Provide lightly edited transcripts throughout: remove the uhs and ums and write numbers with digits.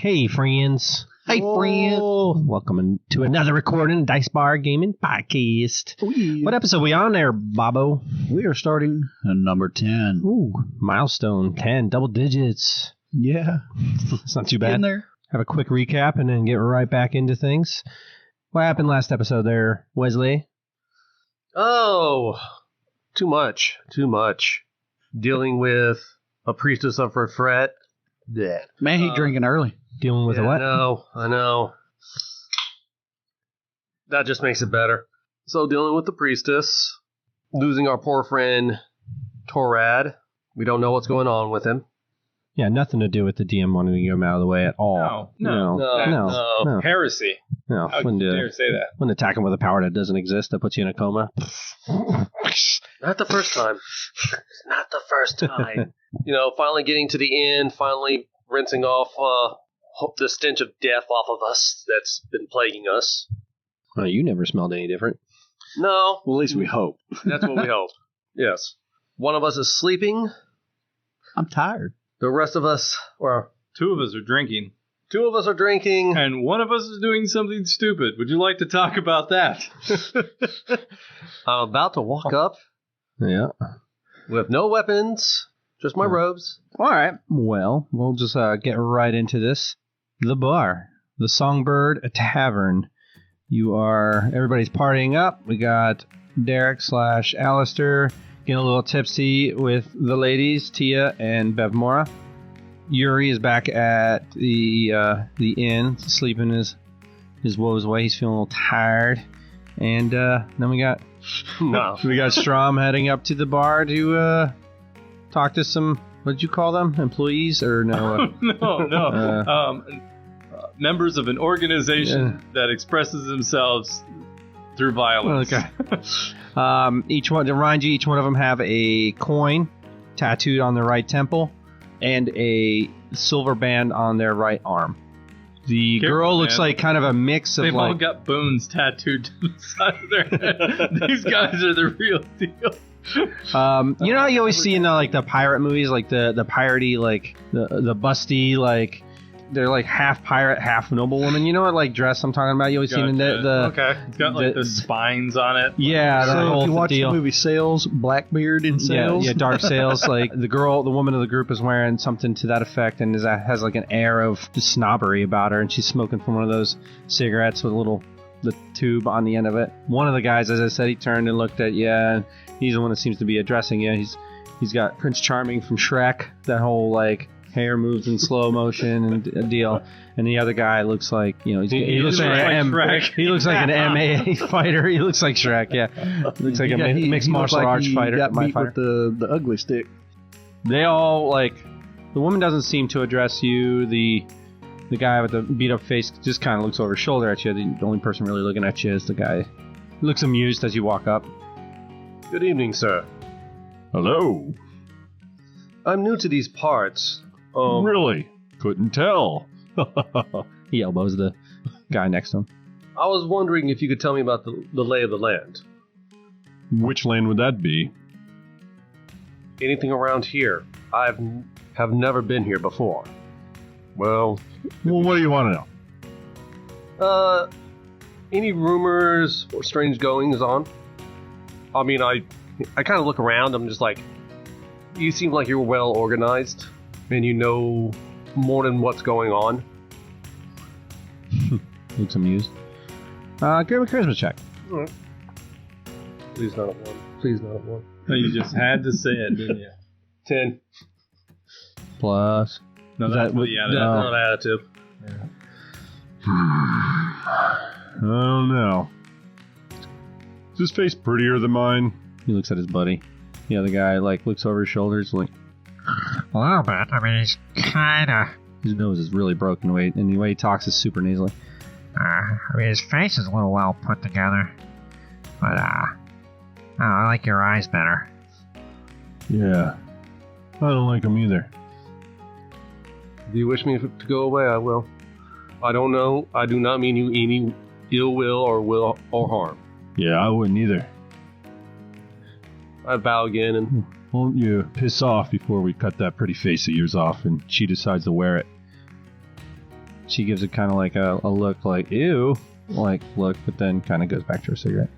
Hey, friends. Hey, friend. Welcome to another recording of Dice Bar Gaming Podcast. Oh, yeah. What episode are we on there, Bobo? We are starting at number 10. Ooh, milestone 10, double digits. Yeah. It's not too bad. In there. Have a quick recap and then get right back into things. What happened last episode there, Wesley? Oh, too much. Dealing with a priestess of regret. Yeah. Man, he drinking early. Dealing with a what? I know. That just makes it better. So dealing with the priestess, losing our poor friend Torad. We don't know what's going on with him. Yeah, nothing to do with the DM wanting to get him out of the way at all. No. Heresy. No, How dare say that? wouldn't attack him with a power that doesn't exist that puts you in a coma. Not the first time. Not the first time. Finally getting to the end, finally rinsing off the stench of death off of us that's been plaguing us. Well, you never smelled any different. No. Well, at least we hope. That's what we hope. Yes. One of us is sleeping. I'm tired. The rest of us, or Two of us are drinking, two of us are drinking. and one of us is doing something stupid. Would you like to talk about that? I'm about to walk up Yeah. with no weapons, just my robes. All right. Well, we'll just get right into this. The bar, the Songbird Tavern. Everybody's partying up. We got Derek / Alister getting a little tipsy with the ladies, Tia and Bevmora. Yuri is back at the inn, sleeping his woes away. He's feeling a little tired. And then we got Strom heading up to the bar to talk to some, what did you call them? Employees or no? No. Members of an organization that expresses themselves through violence. Okay. Each one, to remind you, each one of them have a coin tattooed on their right temple and a silver band on their right arm. The girl looks like kind of a mix of They've all got bones tattooed to the side of their head. These guys are the real deal. You know how you always see in the pirate movies, like the piratey, like the busty, like they're like half pirate, half noblewoman. You know what dress I'm talking about? You always see in the Okay. It's got the spines on it. yeah, that So whole if you watch deal. the movie Sails, Blackbeard in Sails. Yeah, dark sails. Like the woman of the group is wearing something to that effect, and has like an air of just snobbery about her, and she's smoking from one of those cigarettes with the tube on the end of it. One of the guys, as I said, he turned and looked at and he's the one that seems to be addressing you. He's got Prince Charming from Shrek, that whole hair moves in slow motion and a deal. And the other guy looks like, he looks like Shrek. He looks like an MMA fighter. He looks like Shrek, yeah. He looks like a mixed martial arts fighter. Got beat fighter. with the ugly stick. They all, the woman doesn't seem to address you. The guy with the beat up face just kind of looks over his shoulder at you. The only person really looking at you is the guy. He looks amused as you walk up. Good evening, sir. Hello. I'm new to these parts. Really? Couldn't tell. He elbows the guy next to him. I was wondering if you could tell me about the lay of the land. Which land would that be? Anything around here. Have never been here before. Well, what do you want to know? Any rumors or strange goings on? I mean, I kind of look around. I'm just like, you seem like you're well organized, and you know more than what's going on. Looks amused. Give him a charisma check. All right. Please not a 1. Please not a 1. You just had to say it, didn't you? 10. Plus. No, Is that's that what the That's attitude. not attitude. I don't know. Is his face prettier than mine? He looks at his buddy. The other guy, looks over his shoulders, A little bit. I mean, he's kinda. his nose is really broken, and the way he talks is super nasally. I mean, his face is a little well put together. But, I like your eyes better. Yeah. I don't like him either. If you wish me to go away, I will. I don't know. I do not mean you any ill will or harm. Yeah, I wouldn't either. I bow again and Won't you piss off before we cut that pretty face of yours off and she decides to wear it? She gives it kind of like a look like, ew, like look, but then kind of goes back to her cigarette.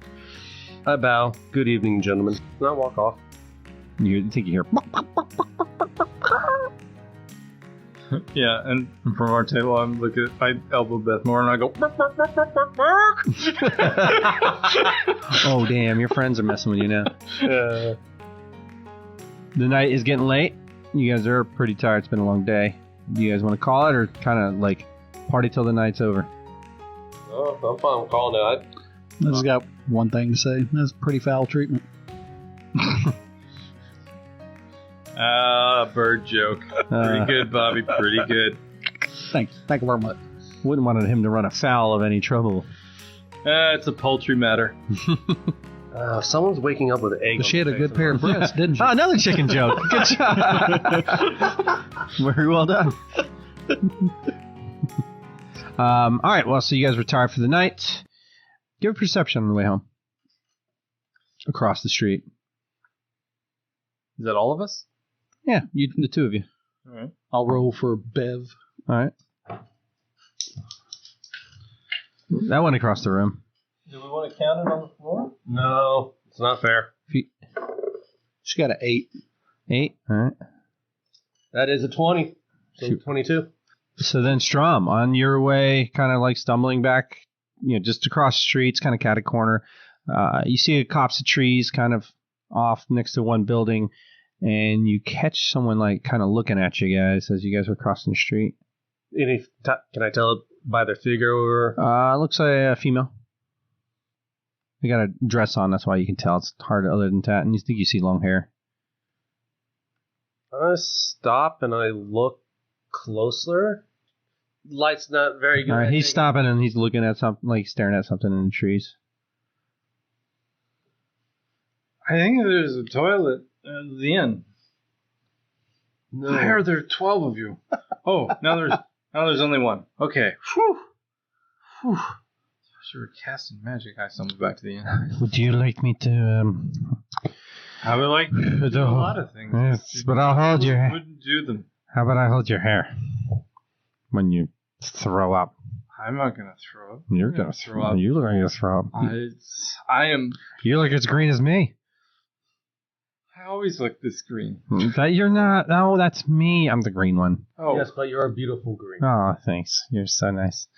I bow. Good evening, gentlemen. And I walk off. You think you hear... Yeah, and from our table, I'm looking. I elbow Beth more, and I go. Bark, bark, bark, bark, bark, bark. Oh, damn, your friends are messing with you now. The night is getting late. You guys are pretty tired. It's been a long day. Do you guys want to call it, or kind of like party till the night's over? Oh, I'm fine with calling it. I just got one thing to say. That's pretty foul treatment. Bird joke. Pretty good, Bobby. Pretty good. Thank you very much. Wouldn't want him to run afoul of any trouble. It's a poultry matter. Someone's waking up with an egg. But she had a good pair of breasts, didn't she? Oh, another chicken joke. Good job. Very well done. All right, well, so you guys retired for the night. Give a perception on the way home. Across the street. Is that all of us? Yeah, the two of you. All right. I'll roll for Bev. All right. That went across the room. Do we want to count it on the floor? No, it's not fair. She got an 8. 8. All right. That is a 20. So Shoot. 22. So then, Strom, on your way, kind of like stumbling back, just across the streets, kind of cat a corner, you see a copse of trees kind of off next to one building, and you catch someone like kind of looking at you guys as you guys are crossing the street. Can I tell it by their figure or? Looks like a female. They got a dress on, that's why you can tell. It's hard other than that, and you think you see long hair. I stop and I look closer. Light's not very good. All right, he's stopping and he's looking at something, like staring at something in the trees. I think there's a toilet at the inn. No. Why are there 12 of you? Oh, now there's only one. Okay. Whew. So we're casting magic. I stumbled back to the inn. Would you like me to, I would like to do a lot of things. Yes, but I'll hold your hair. Wouldn't do them. How about I hold your hair when you throw up? I'm not gonna throw up. You're gonna throw up. You look like you're gonna throw up. I am. You look as green as me. I always look this green. That you're not. No, that's me. I'm the green one. Oh, Yes, but you're a beautiful green. Oh, thanks. You're so nice.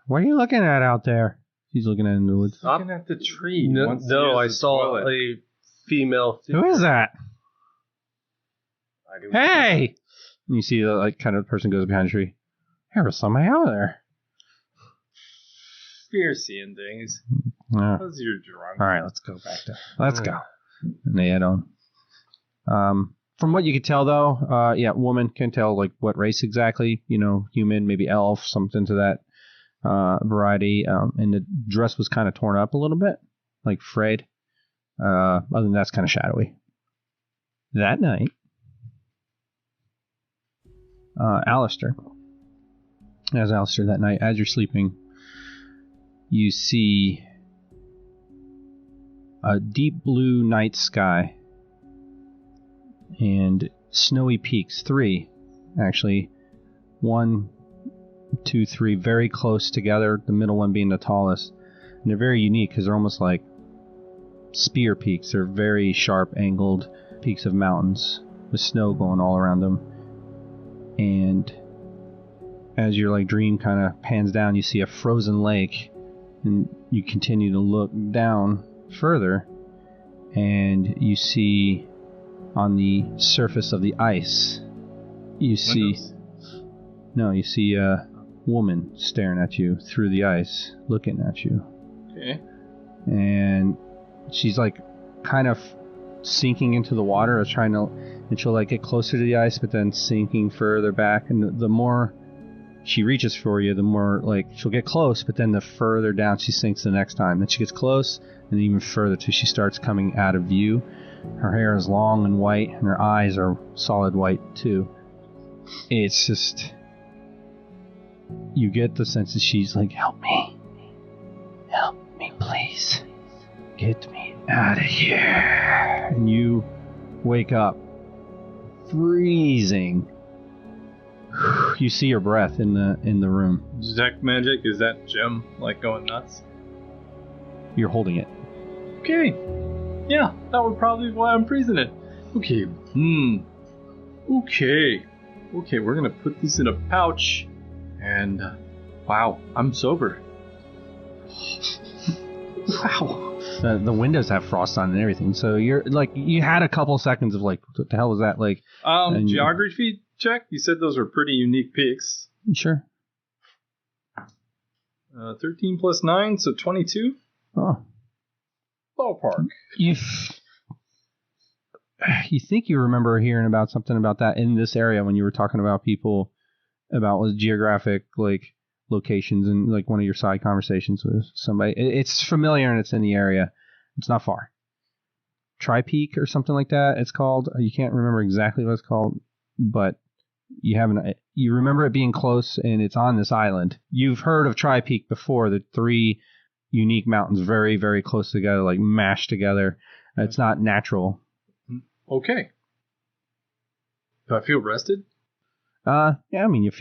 What are you looking at out there? He's looking at in the woods. looking at the tree. No, Once no, used I the saw toilet. a female. Who is that? I do. Hey! And you see the like kind of person goes behind a tree. There was somebody out there. You're seeing things. Yeah. Because you're drunk. All right, let's go back to. Let's go. And they head on. From what you could tell, though, woman can tell like what race exactly. Human, maybe elf, something to that variety. And the dress was kind of torn up a little bit, like frayed. Other than that, it's kind of shadowy. That night, Alister, that night, as you're sleeping, you see a deep blue night sky and snowy peaks. 3, actually. 1, 2, 3, very close together, the middle one being the tallest. And they're very unique because they're almost like spear peaks. They're very sharp angled peaks of mountains with snow going all around them. And as your dream kind of pans down, you see a frozen lake, and you continue to look down further, and you see on the surface of the ice, you see a woman staring at you through the ice, looking at you. Okay. And she's kind of sinking into the water, and she'll get closer to the ice, but then sinking further back. And the more she reaches for you, the more she'll get close, but then the further down she sinks the next time. Then she gets close, and even further till she starts coming out of view. Her hair is long and white, and her eyes are solid white too. It's just, you get the sense that she's help me, please, get me out of here. And you wake up freezing You see your breath in the room. Detect magic, is that gem like going nuts? You're holding it. Okay. Yeah, that would probably be why I'm freezing it. Okay. Okay, we're gonna put this in a pouch. And, wow, I'm sober. Wow. The windows have frost on and everything, so you're like, you had a couple seconds of like, what the hell was that? Like, geography check? You said those were pretty unique peaks. Sure. 13 plus 9, so 22. Oh. Ballpark. You think you remember hearing about something about that in this area when you were talking about people about geographic like locations and like one of your side conversations with somebody. It's familiar and it's in the area. It's not far. Tri-Peak or something like that it's called. You can't remember exactly what it's called, but you remember it being close and it's on this island. You've heard of Tri-Peak before, the 3 unique mountains very, very close together, like mashed together. It's not natural. Okay. Do I feel rested? Yeah, I mean, you're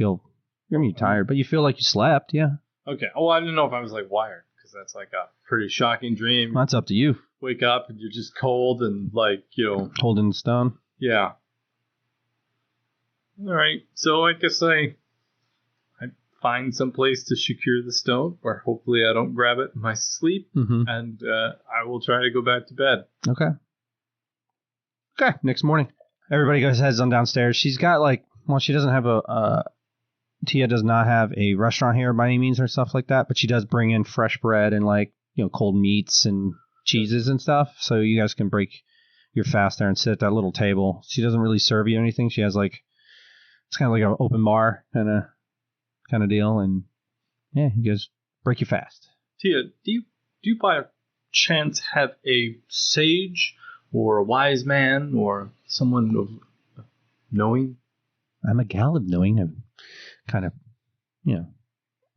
tired, but you feel like you slept, yeah. Okay. Oh, I didn't know if I was like wired, because that's like a pretty shocking dream. Well, that's up to you. Wake up and you're just cold and like, holding the stone. Yeah. All right. So I guess I find some place to secure the stone, where hopefully I don't grab it in my sleep, and I will try to go back to bed. Okay. Next morning, everybody heads on downstairs. She's got she doesn't have Tia does not have a restaurant here by any means or stuff like that, but she does bring in fresh bread and cold meats and cheeses and stuff. So you guys can break your fast there and sit at that little table. She doesn't really serve you anything. She has it's kind of like an open bar kind of deal, and yeah, you guys break your fast. Tia, do you by chance have a sage or a wise man or someone of knowing? I'm a gal of knowing. I've kind of,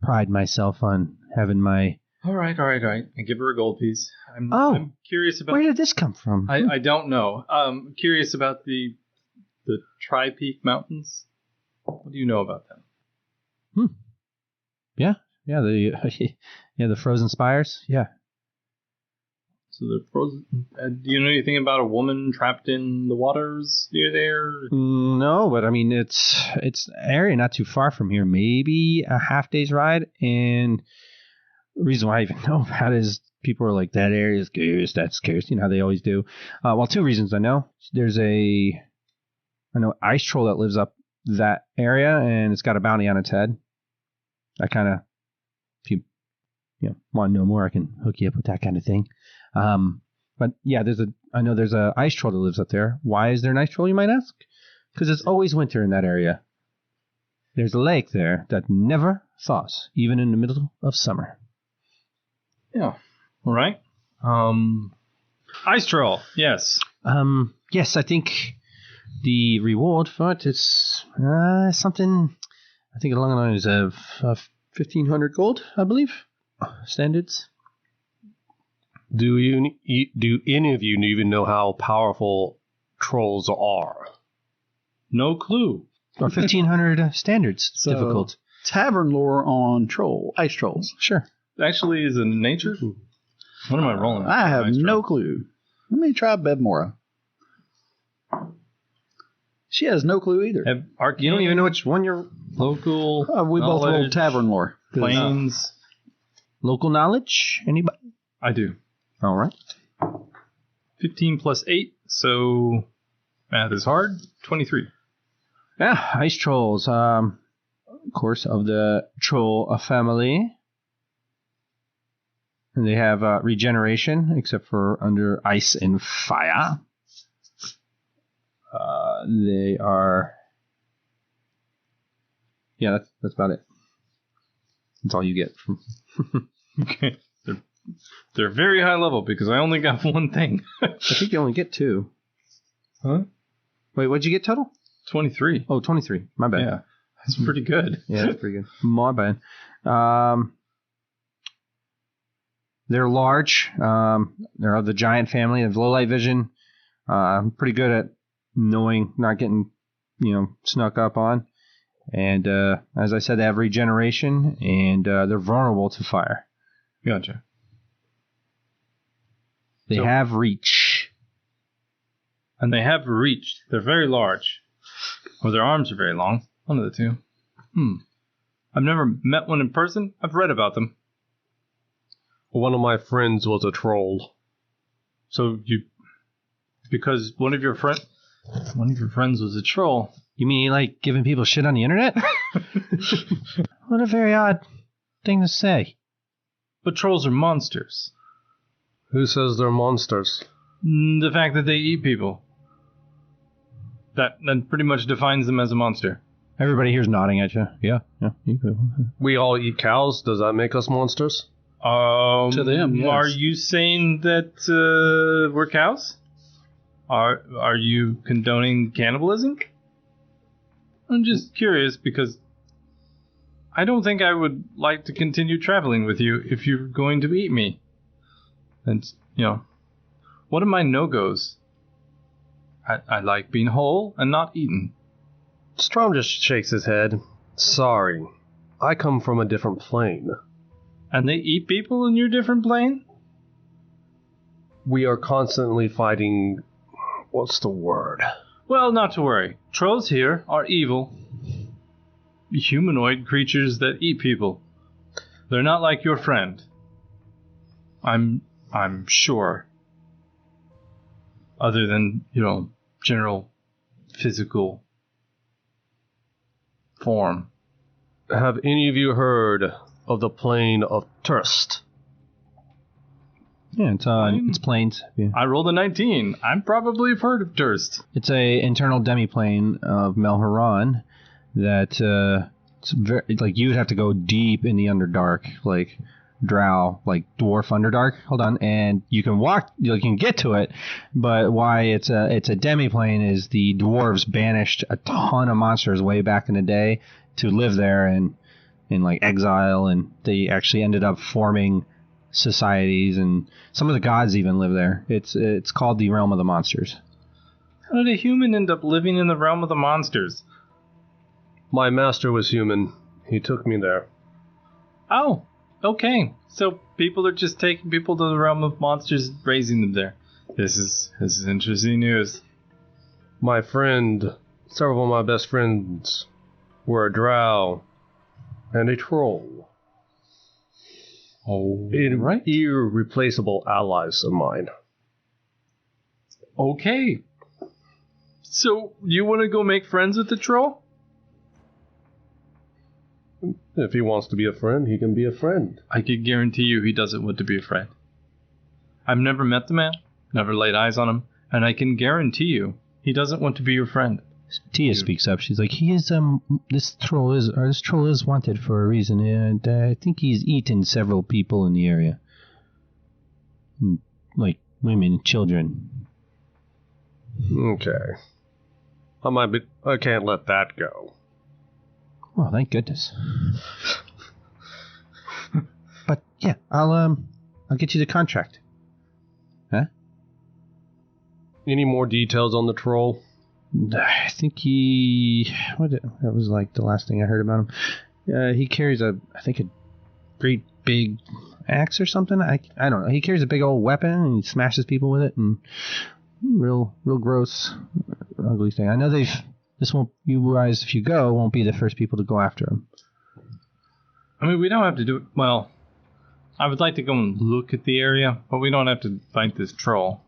pride myself on having my... All right. And give her a gold piece. I'm curious about... Where did this come from? I don't know. I'm curious about the Tri-Peak Mountains. What do you know about them? Yeah, the frozen spires. Yeah. So they're frozen. Do you know anything about a woman trapped in the waters near there? No, but I mean it's an area not too far from here, maybe a half day's ride. And the reason why I even know about it is people are like, that area is scarce, that's scarce. You know how they always do. Well, 2 reasons I know. There's I know ice troll that lives up that area, and it's got a bounty on its head. I kind of, if you want to know more, I can hook you up with that kind of thing. But yeah, I know there's a ice troll that lives up there. Why is there an ice troll, you might ask? Because it's always winter in that area. There's a lake there that never thaws, even in the middle of summer. Yeah. All right. Ice troll. Yes. Yes, I think the reward for it is something. I think along the lines of 1,500 gold, I believe. Standards. Do any of you even know how powerful trolls are? No clue. Or 1,500 standards. So, difficult. Tavern lore on ice trolls. Sure. Actually, is it nature? What am I rolling? I have no clue. Let me try Bedmora. She has no clue either. You don't even know which one you're... Local we both rolled tavern lore. Plains. Local knowledge? Anybody? I do. All right. 15 plus 8, so math is hard. 23. Yeah, ice trolls. Of course, of the troll family. And they have regeneration, except for under ice and fire. They are... Yeah, that's about it. That's all you get from... Okay. They're very high level because I only got one thing. I think you only get 2. Huh? Wait, what'd you get total? 23. Oh, 23. My bad. Yeah. That's pretty good. Yeah, that's pretty good. My bad. They're large. They're of the giant family of low light vision. Pretty good at knowing, not getting, snuck up on. And as I said, they have regeneration, and they're vulnerable to fire. Gotcha. They have reach. And they have reach. They're very large. Or their arms are very long. One of the two. I've never met one in person. I've read about them. One of my friends was a troll. So because one of your friends was a troll. You mean you like giving people shit on the internet? What a very odd thing to say. But trolls are monsters. Who says they're monsters? The fact that they eat people. That pretty much defines them as a monster. Everybody here's nodding at you. Yeah. We all eat cows. Does that make us monsters? To them, yes. Are you saying that we're cows? Are you condoning cannibalism? I'm just curious because I don't think I would like to continue traveling with you if you're going to eat me. And, what are my no-goes? I like being whole and not eaten. Strom just shakes his head. Sorry. I come from a different plane. And they eat people in your different plane? We are constantly fighting... What's the word? Well, not to worry. Trolls here are evil. Humanoid creatures that eat people. They're not like your friend. I'm sure. Other than, general physical form. Have any of you heard of the plane of Turst? Yeah, it's planes. Yeah. I rolled a 19. I'm probably have heard of Durst. It's a internal demiplane of Mel'Herron that it's very, like you'd have to go deep in the Underdark, like Drow, like dwarf Underdark. Hold on, and you can walk, you can get to it, but why it's a demiplane is the dwarves banished a ton of monsters way back in the day to live there and in like exile, and they actually ended up forming societies, and some of the gods even live there. It's called the Realm of the Monsters. How did a human end up living in the Realm of the Monsters? My master was human. He took me there. Oh, okay. So people are just taking people to the Realm of Monsters, raising them there. This is interesting news. My friend, several of my best friends, were a drow and a troll. Oh, right. Irreplaceable allies of mine. Okay. So, you want to go make friends with the troll? If he wants to be a friend, he can be a friend. I can guarantee you he doesn't want to be a friend. I've never met the man, never laid eyes on him, and I can guarantee you he doesn't want to be your friend. Tia speaks up. She's like, this troll is wanted for a reason, and I think he's eaten several people in the area, like women and children. Okay, I can't let that go. Well, thank goodness. But yeah, I'll get you the contract. Huh? Any more details on the troll? I think that was like the last thing I heard about him. He carries a great big axe or something. I don't know. He carries a big old weapon and he smashes people with it, and real gross, ugly thing. I know you guys, if you go, won't be the first people to go after him. I mean, we don't have to do it. Well, I would like to go and look at the area, but we don't have to fight this troll.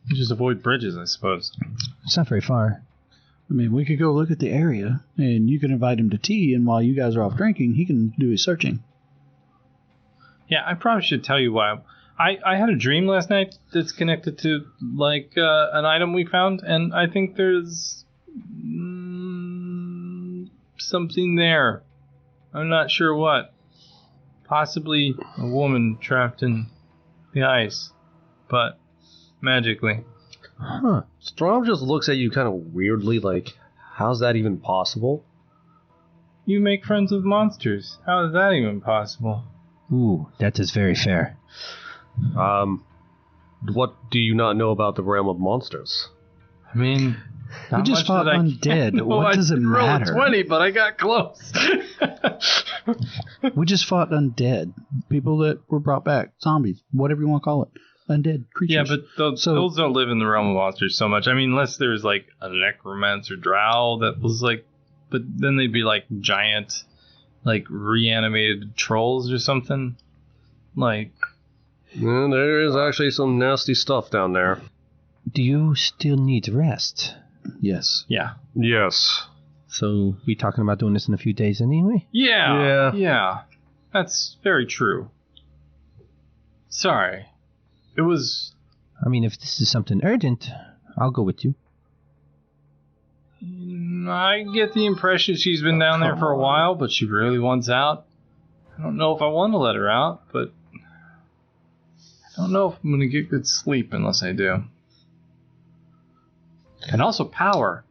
Just avoid bridges, I suppose. It's not very far. I mean, we could go look at the area, and you can invite him to tea, and while you guys are off drinking, he can do his searching. Yeah, I probably should tell you why. I had a dream last night that's connected to, like, an item we found, and I think there's something there. I'm not sure what. Possibly a woman trapped in the ice, but magically. Huh. Strom just looks at you kind of weirdly, like, how's that even possible? You make friends with monsters. How is that even possible? Ooh, that is very fair. What do you not know about the realm of monsters? I mean, We just fought undead. What does it matter? I rolled 20, but I got close. We just fought undead. People that were brought back. Zombies. Whatever you want to call it. Undead creatures. Yeah, but those don't live in the realm of monsters so much. I mean, unless there's like a necromancer drow that was like... But then they'd be like giant, like reanimated trolls or something. Like... Yeah, there is actually some nasty stuff down there. Do you still need rest? Yes. Yeah. Yes. So we talking about doing this in a few days anyway? Yeah. That's very true. Sorry. It was... I mean, if this is something urgent, I'll go with you. I get the impression she's been down there for a while, but she really wants out. I don't know if I want to let her out, but I don't know if I'm going to get good sleep unless I do. And also power.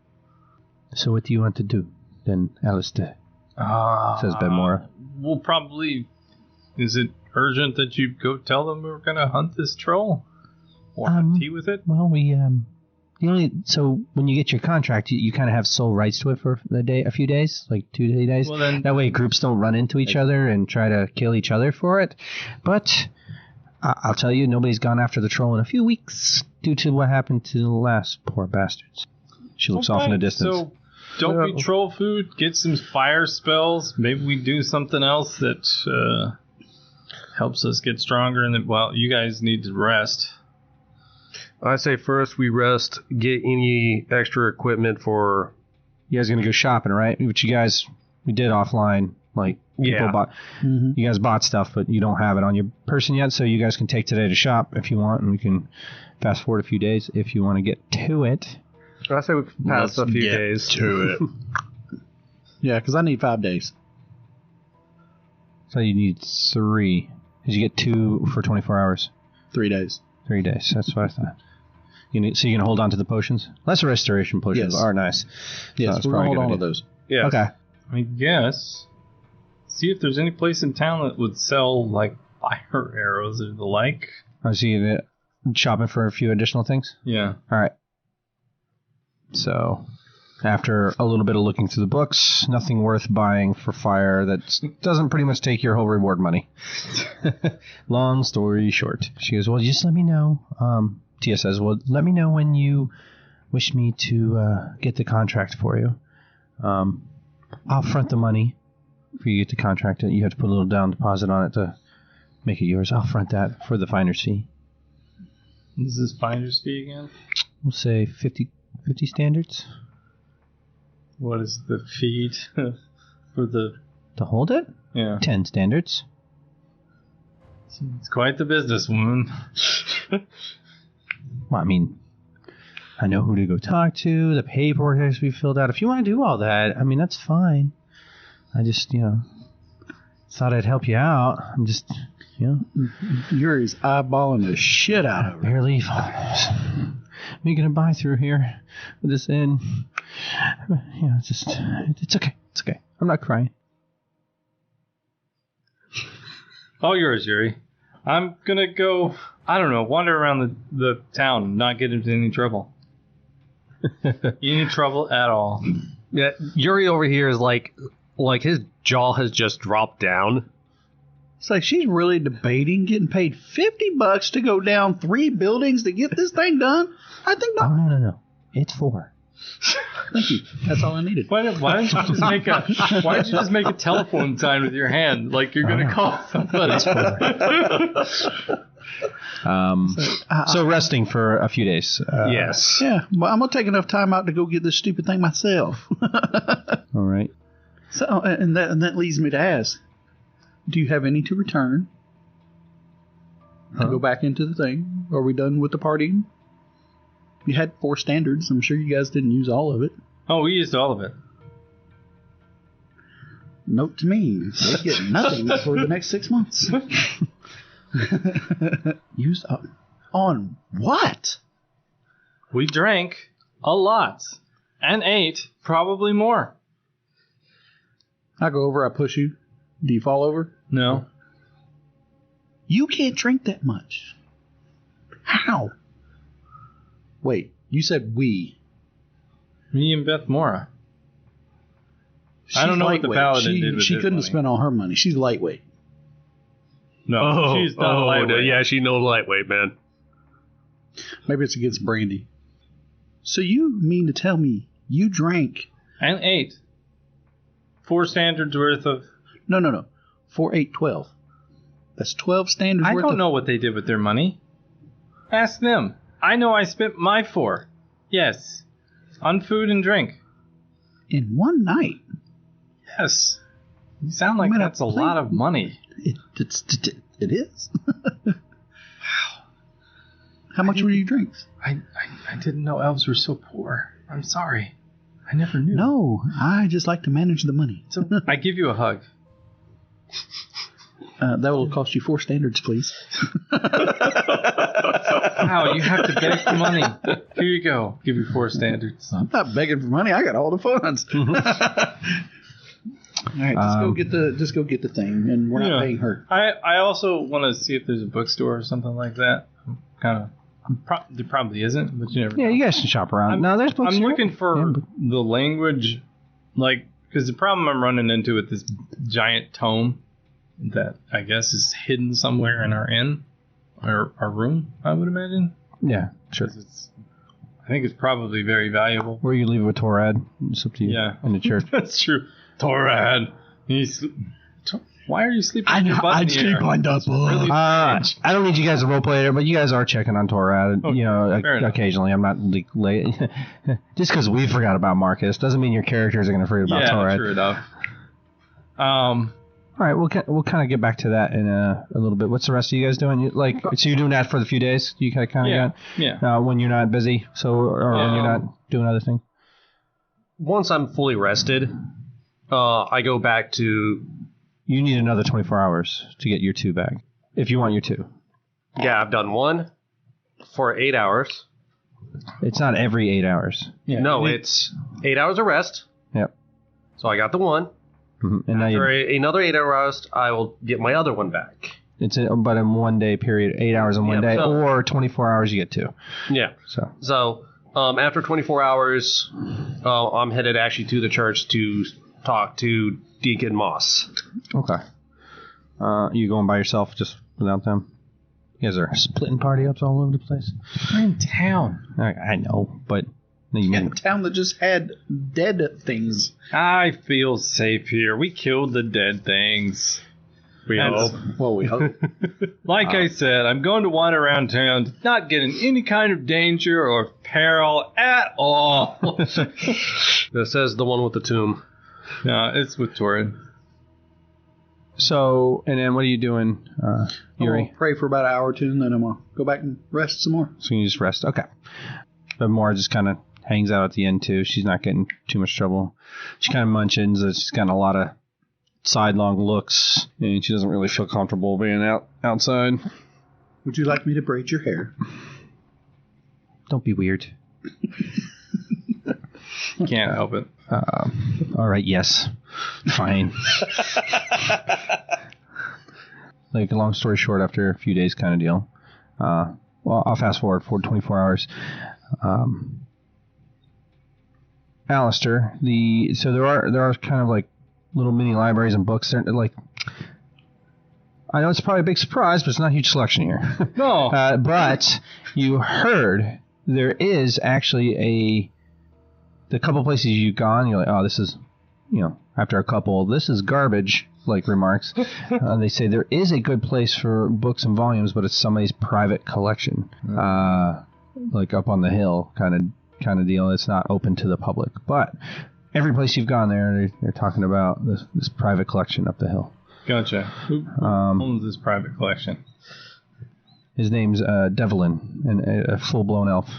So what do you want to do then, Alister? Says Benmora. We'll probably... Is it urgent that you go tell them we're going to hunt this troll? Or have tea with it? Well, so when you get your contract, you kind of have sole rights to it for a few days, like 2 days. Well, then, that way groups don't run into each other and try to kill each other for it. But I'll tell you, nobody's gone after the troll in a few weeks due to what happened to the last poor bastards. She looks off in the distance. So don't be troll food. Get some fire spells. Maybe we do something else that helps us get stronger. And well, you guys need to rest. I say first we rest, get any extra equipment for... You guys are going to go shopping, right? Which we did offline. Like, people bought... Mm-hmm. You guys bought stuff, but you don't have it on your person yet, so you guys can take today to shop if you want, and we can fast forward a few days if you want to get to it. I say we pass a few days. To it. Yeah, because I need 5 days. So you need 3. Because you get 2 for 24 hours. 3 days. 3 days, that's what I thought. So you can hold on to the potions? Lesser restoration potions are nice. Yes, we're going to hold on to those. Yeah. Okay. I guess. See if there's any place in town that would sell, like, fire arrows or the like. I see you shopping for a few additional things? Yeah. All right. So, after a little bit of looking through the books, nothing worth buying for fire that doesn't pretty much take your whole reward money. Long story short. She goes, well, just let me know. Tia says, well, let me know when you wish me to get the contract for you. I'll front the money for you to get the contract. You have to put a little down deposit on it to make it yours. I'll front that for the finder's fee. Is this finder's fee again? We'll say 50 standards. What is the fee for the... To hold it? Yeah. 10 standards. It's quite the businesswoman. Well, I mean, I know who to go talk to. The paperwork has to be filled out. If you want to do all that, I mean, that's fine. I just, thought I'd help you out. I'm just, Yuri's eyeballing the shit out of her. Barely making a buy through here with this inn. It's okay. It's okay. I'm not crying. All yours, Yuri. I'm gonna go, I don't know, wander around the town and not get into any trouble. Any trouble at all. Yeah, Yuri over here is like his jaw has just dropped down. It's like she's really debating getting paid $50 to go down 3 buildings to get this thing done. I think not. Oh, no. It's 4. Thank you. That's all I needed. Why didn't you just make a telephone sign with your hand like you're gonna call somebody? So resting for a few days. Yes. Yeah, well, I'm gonna take enough time out to go get this stupid thing myself. All right. So, and that leads me to ask: do you have any to return? To go back into the thing? Are we done with the partying? You had 4 standards. I'm sure you guys didn't use all of it. Oh, we used all of it. Note to me, they get nothing for the next 6 months. Used up on what? We drank a lot and ate probably more. I go over, I push you. Do you fall over? No. You can't drink that much. How? Wait, you said we. Me and Beth Mora. I don't know what the paladin did with She his couldn't money. have spent all her money. She's lightweight. No, she's not lightweight. Yeah, she's no lightweight, man. Maybe it's against Brandy. So you mean to tell me you drank... And 8. 4 standards worth of... No. 4, 8, 12. That's 12 standards I worth don't of... know what they did with their money. Ask them. I know I spent my 4. Yes. On food and drink. In one night. Yes. You sound like I mean, that's a lot of money. It is. Wow. How much were your drinks? I didn't know elves were so poor. I'm sorry. I never knew. No, I just like to manage the money. So I give you a hug. That will cost you 4 standards, please. Wow, you have to beg for money. Here you go. Give you 4 standards. I'm not begging for money. I got all the funds. All right, just go get the thing, and we're not paying her. I also want to see if there's a bookstore or something like that. There probably isn't, but you never know. Yeah, you guys can shop around. No, there's books. I'm here. looking for the language, because the problem I'm running into with this giant tome that I guess is hidden somewhere in our inn, or our room, I would imagine. Yeah, sure. I think it's probably very valuable. Where you leave it with Torad. It's up to you. Yeah. In the church. That's true. Torad. Why are you sleeping on your butt in the air? sleep on the Really I don't need you guys to roleplay it, but you guys are checking on Torad. Okay, Occasionally. I'm not late. Just because we forgot about Marcus doesn't mean your characters are going to forget about Torad. Yeah, true enough. All right, we'll kind of get back to that in a little bit. What's the rest of you guys doing? So you're doing that for the few days? You kind of got? Yeah. When you're not busy, or when you're not doing other things? Once I'm fully rested, I go back to... You need another 24 hours to get your 2 back, if you want your 2. Yeah, I've done 1 for 8 hours. It's not every 8 hours. Yeah. No, it's 8 hours of rest. Yep. So I got the 1. Mm-hmm. And After another 8 hours, I will get my other 1 back. It's but in 1 day period, 8 hours in one day, or 24 hours you get 2. Yeah. So after 24 hours, I'm headed actually to the church to talk to Deacon Moss. Okay. You going by yourself, just without them? You guys are splitting party ups all over the place. We're in town. I know, but A town that just had dead things. I feel safe here. We killed the dead things. We hope. Well, we hope. Like I said, I'm going to wander around town, not get in any kind of danger or peril at all. That says the one with the tomb. No, it's with Torrid. So, and then what are you doing, Yuri? I'll pray for about an hour or 2, and then I'm going to go back and rest some more. So you just rest. Okay. But Mora just kind of hangs out at the end, too. She's not getting too much trouble. She kind of munchins. She's got a lot of sidelong looks, and she doesn't really feel comfortable being outside. Would you like me to braid your hair? Don't be weird. Can't help it. All right, yes. Fine. Like, long story short, after a few days kind of deal. Well, I'll fast forward for 24 hours. Alister, so there are kind of like little mini libraries and books. They're like, I know it's probably a big surprise, but it's not a huge selection here. No. But you heard there is actually the couple places you've gone, you're like, oh, this is, after a couple, this is garbage, like remarks. They say there is a good place for books and volumes, but it's somebody's private collection, like up on the hill kind of deal. It's not open to the public. But every place you've gone there, they're talking about this private collection up the hill. Gotcha. Who owns this private collection? His name's Devlin, and a full-blown elf.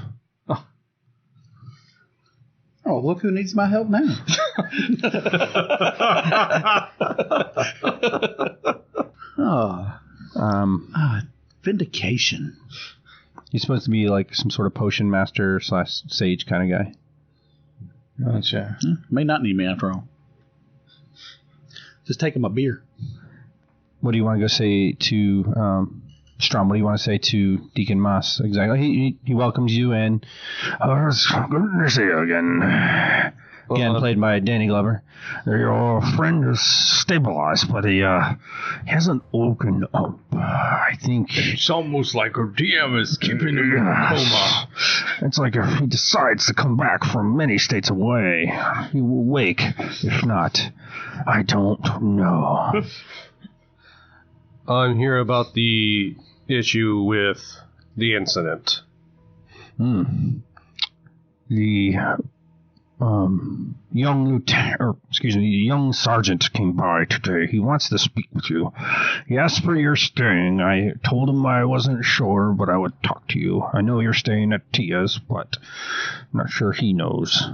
Oh, look who needs my help now. Vindication. He's supposed to be like some sort of potion master / sage kind of guy. Gotcha. May not need me after all. Just take him a beer. What do you want to go say to Strom, what do you want to say to Deacon Moss? Exactly. He welcomes you in. Oh, it's good to see you again. Again, played by Danny Glover. Your friend is stabilized, but he hasn't woken up. I think It's almost like our DM is keeping him in a coma. it's like if he decides to come back from many states away, he will wake. If not, I don't know. I'm here about the issue with the incident. The young sergeant came by today. He wants to speak with you. He asked for your staying. I told him I wasn't sure, but I would talk to you. I know you're staying at Tia's, but I'm not sure he knows.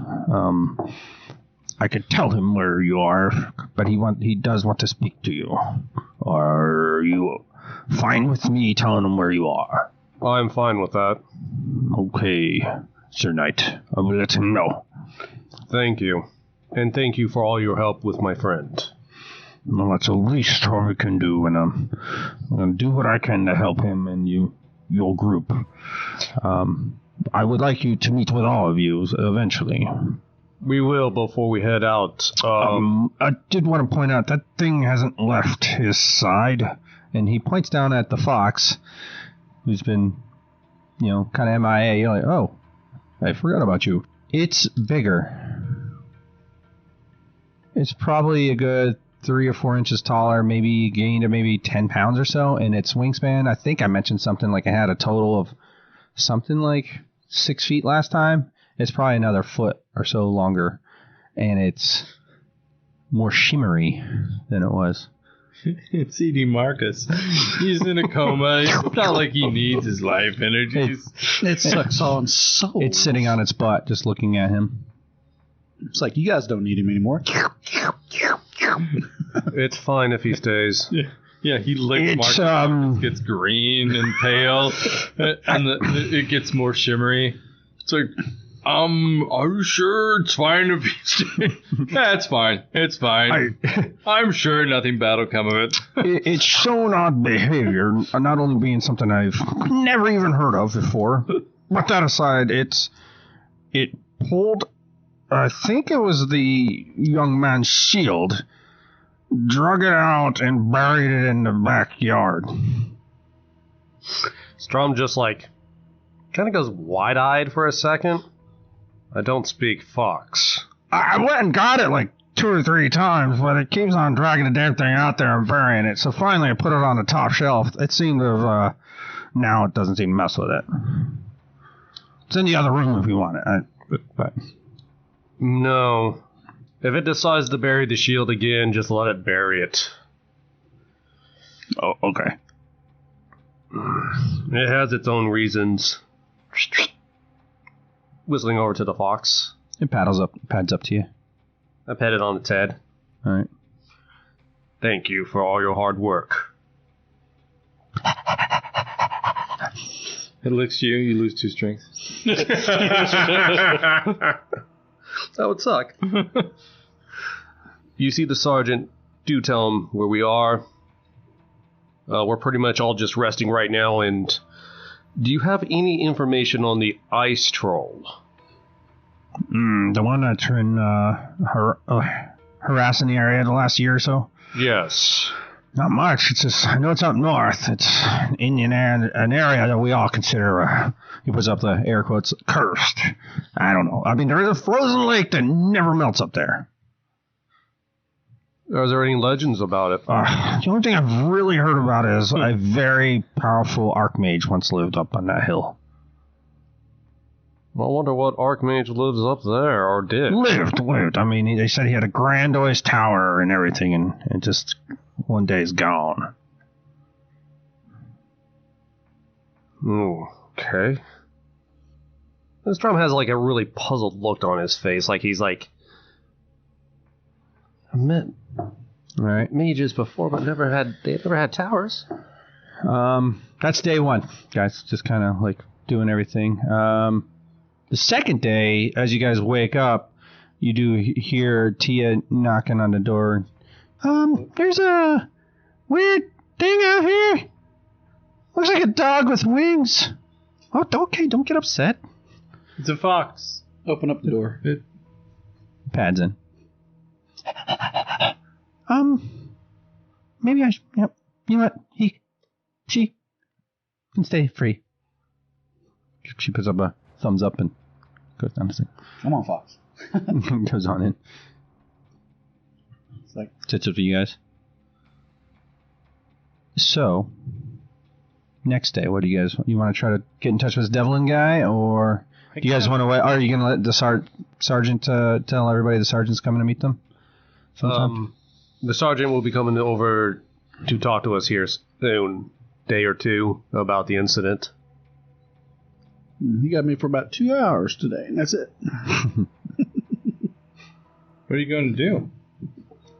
I could tell him where you are, but he does want to speak to you. Are you fine with me telling him where you are? I'm fine with that. Okay, Sir Knight. I will let him know. Thank you. And thank you for all your help with my friend. Well, that's the least I can do, and I'm going to do what I can to help him and your group. I would like you to meet with all of you eventually. We will before we head out. I did want to point out that thing hasn't left his side, and he points down at the fox, who's been, kind of MIA. You're like, oh, I forgot about you. It's bigger. It's probably a good 3 or 4 inches taller, maybe gained maybe 10 pounds or so, and its wingspan, I think I mentioned something like it had a total of something like 6 feet last time. It's probably another foot or so longer, and it's more shimmery than it was. It's E.D. Marcus. He's in a coma. It's not like he needs his life energies. It sucks on souls. It's sitting on its butt, just looking at him. It's like, you guys don't need him anymore. It's fine if he stays. Yeah, he licks Marcus. It gets green and pale, and it gets more shimmery. It's like, are you sure it's fine if you stay? Yeah, it's fine. It's fine. I'm sure nothing bad will come of it. It's shown odd behavior, not only being something I've never even heard of before, but that aside, it pulled, I think it was the young man's shield, drug it out and buried it in the backyard. Strom just kind of goes wide-eyed for a second. I don't speak fox. I went and got it 2 or 3 times, but it keeps on dragging the damn thing out there and burying it. So finally I put it on the top shelf. It seemed to have, now it doesn't seem to mess with it. It's in the other room if you want it. But No. If it decides to bury the shield again, just let it bury it. Oh, okay. It has its own reasons. Whistling over to the fox. It pads up to you. I pet it on its head. All right. Thank you for all your hard work. It licks you, you lose 2 strength. That would suck. You see the sergeant. Do tell him where we are. We're pretty much all just resting right now, and do you have any information on the ice troll? The one that's been harassing the area the last year or so? Yes. Not much. It's just, I know it's up north. It's an Indian an area that we all consider, He puts up the air quotes, cursed. I don't know. I mean, there is a frozen lake that never melts up there. Are there any legends about it? The only thing I've really heard about is a very powerful archmage once lived up on that hill. I wonder what archmage lives up there, or did. Lived. I mean, they said he had a grandiose tower and everything, and just one day is gone. Ooh, okay. This drum has a really puzzled look on his face, he's I met mages before, but they never had towers. That's day 1, guys. Just kind of doing everything. The second day, as you guys wake up, you do hear Tia knocking on the door. There's a weird thing out here. Looks like a dog with wings. Oh, okay, don't get upset. It's a fox. Open up the door. Pads in. Maybe I should, yep. You know what? She can stay free. She puts up a thumbs up and goes down the stairs. Come on, Fox. Goes on in. It's like, That's it for you guys. So, next day, what do you guys, you want to try to get in touch with this Devlin guy, or do you guys want to wait? Are you going to let the sergeant tell everybody the sergeant's coming to meet them? Sometime? The sergeant will be coming over to talk to us here soon, day or two, about the incident. he got me for about 2 hours today, and that's it. What are you going to do?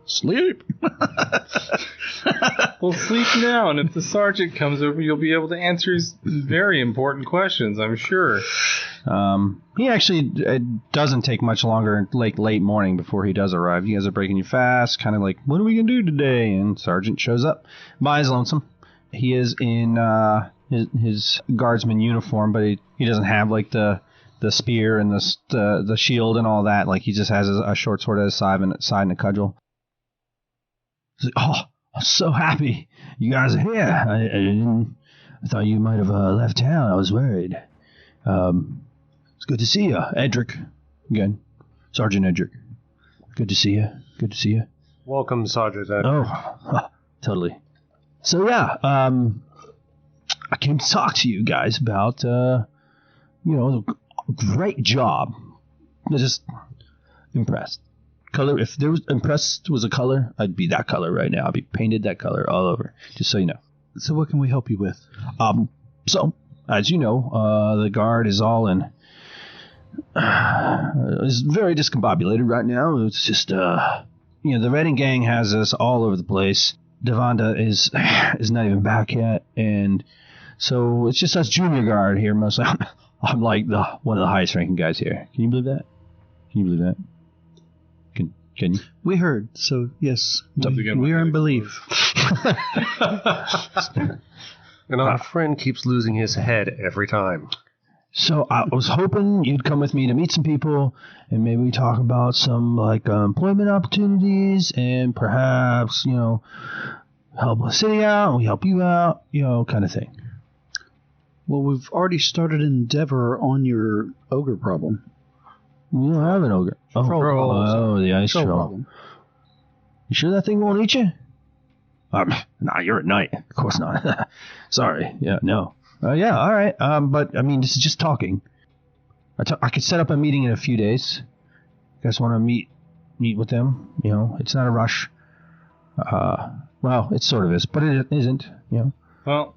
Sleep. Well, sleep now, and if the sergeant comes over, you'll be able to answer his very important questions, I'm sure. He actually, it doesn't take much longer, like late morning before he does arrive. You guys are breaking you fast, kind of like, what are we going to do today? And Sergeant shows up by his lonesome. He is in his guardsman uniform, but he doesn't have like the spear and the shield and all that. Like he just has a short sword at his side and a cudgel. He's like, oh, I'm so happy you guys are here. I thought you might have left town. I was worried. It's good to see you, Edric. Again, Sergeant Edric. Good to see you. Good to see you. Welcome, Sergeant Edric. Oh, totally. So yeah, I came to talk to you guys about, great job. I'm just impressed. Color. If there was impressed was a color, I'd be that color right now. I'd be painted that color all over. Just so you know. So what can we help you with? So as you know, the guard is all in. Is very discombobulated right now. It's just the Redding gang has us all over the place. Devonda is not even back yet, and so it's just us junior guard here mostly. I'm like one of the highest ranking guys here. Can you believe that? Can you? We heard, so yes, we are in belief. And our friend keeps losing his head every time. So I was hoping you'd come with me to meet some people, and maybe talk about some employment opportunities, and perhaps help the city out, and we help you out, kind of thing. Well, we've already started an endeavor on your ogre problem. We don't have an ogre. The ice troll. Problem. You sure that thing won't eat you? Nah, you're at night. Of course not. Sorry. Yeah, no. Yeah, all right. But, I mean, this is just talking. I could set up a meeting in a few days. You guys want to meet with them? It's not a rush. Well, it sort of is, but it isn't, Well,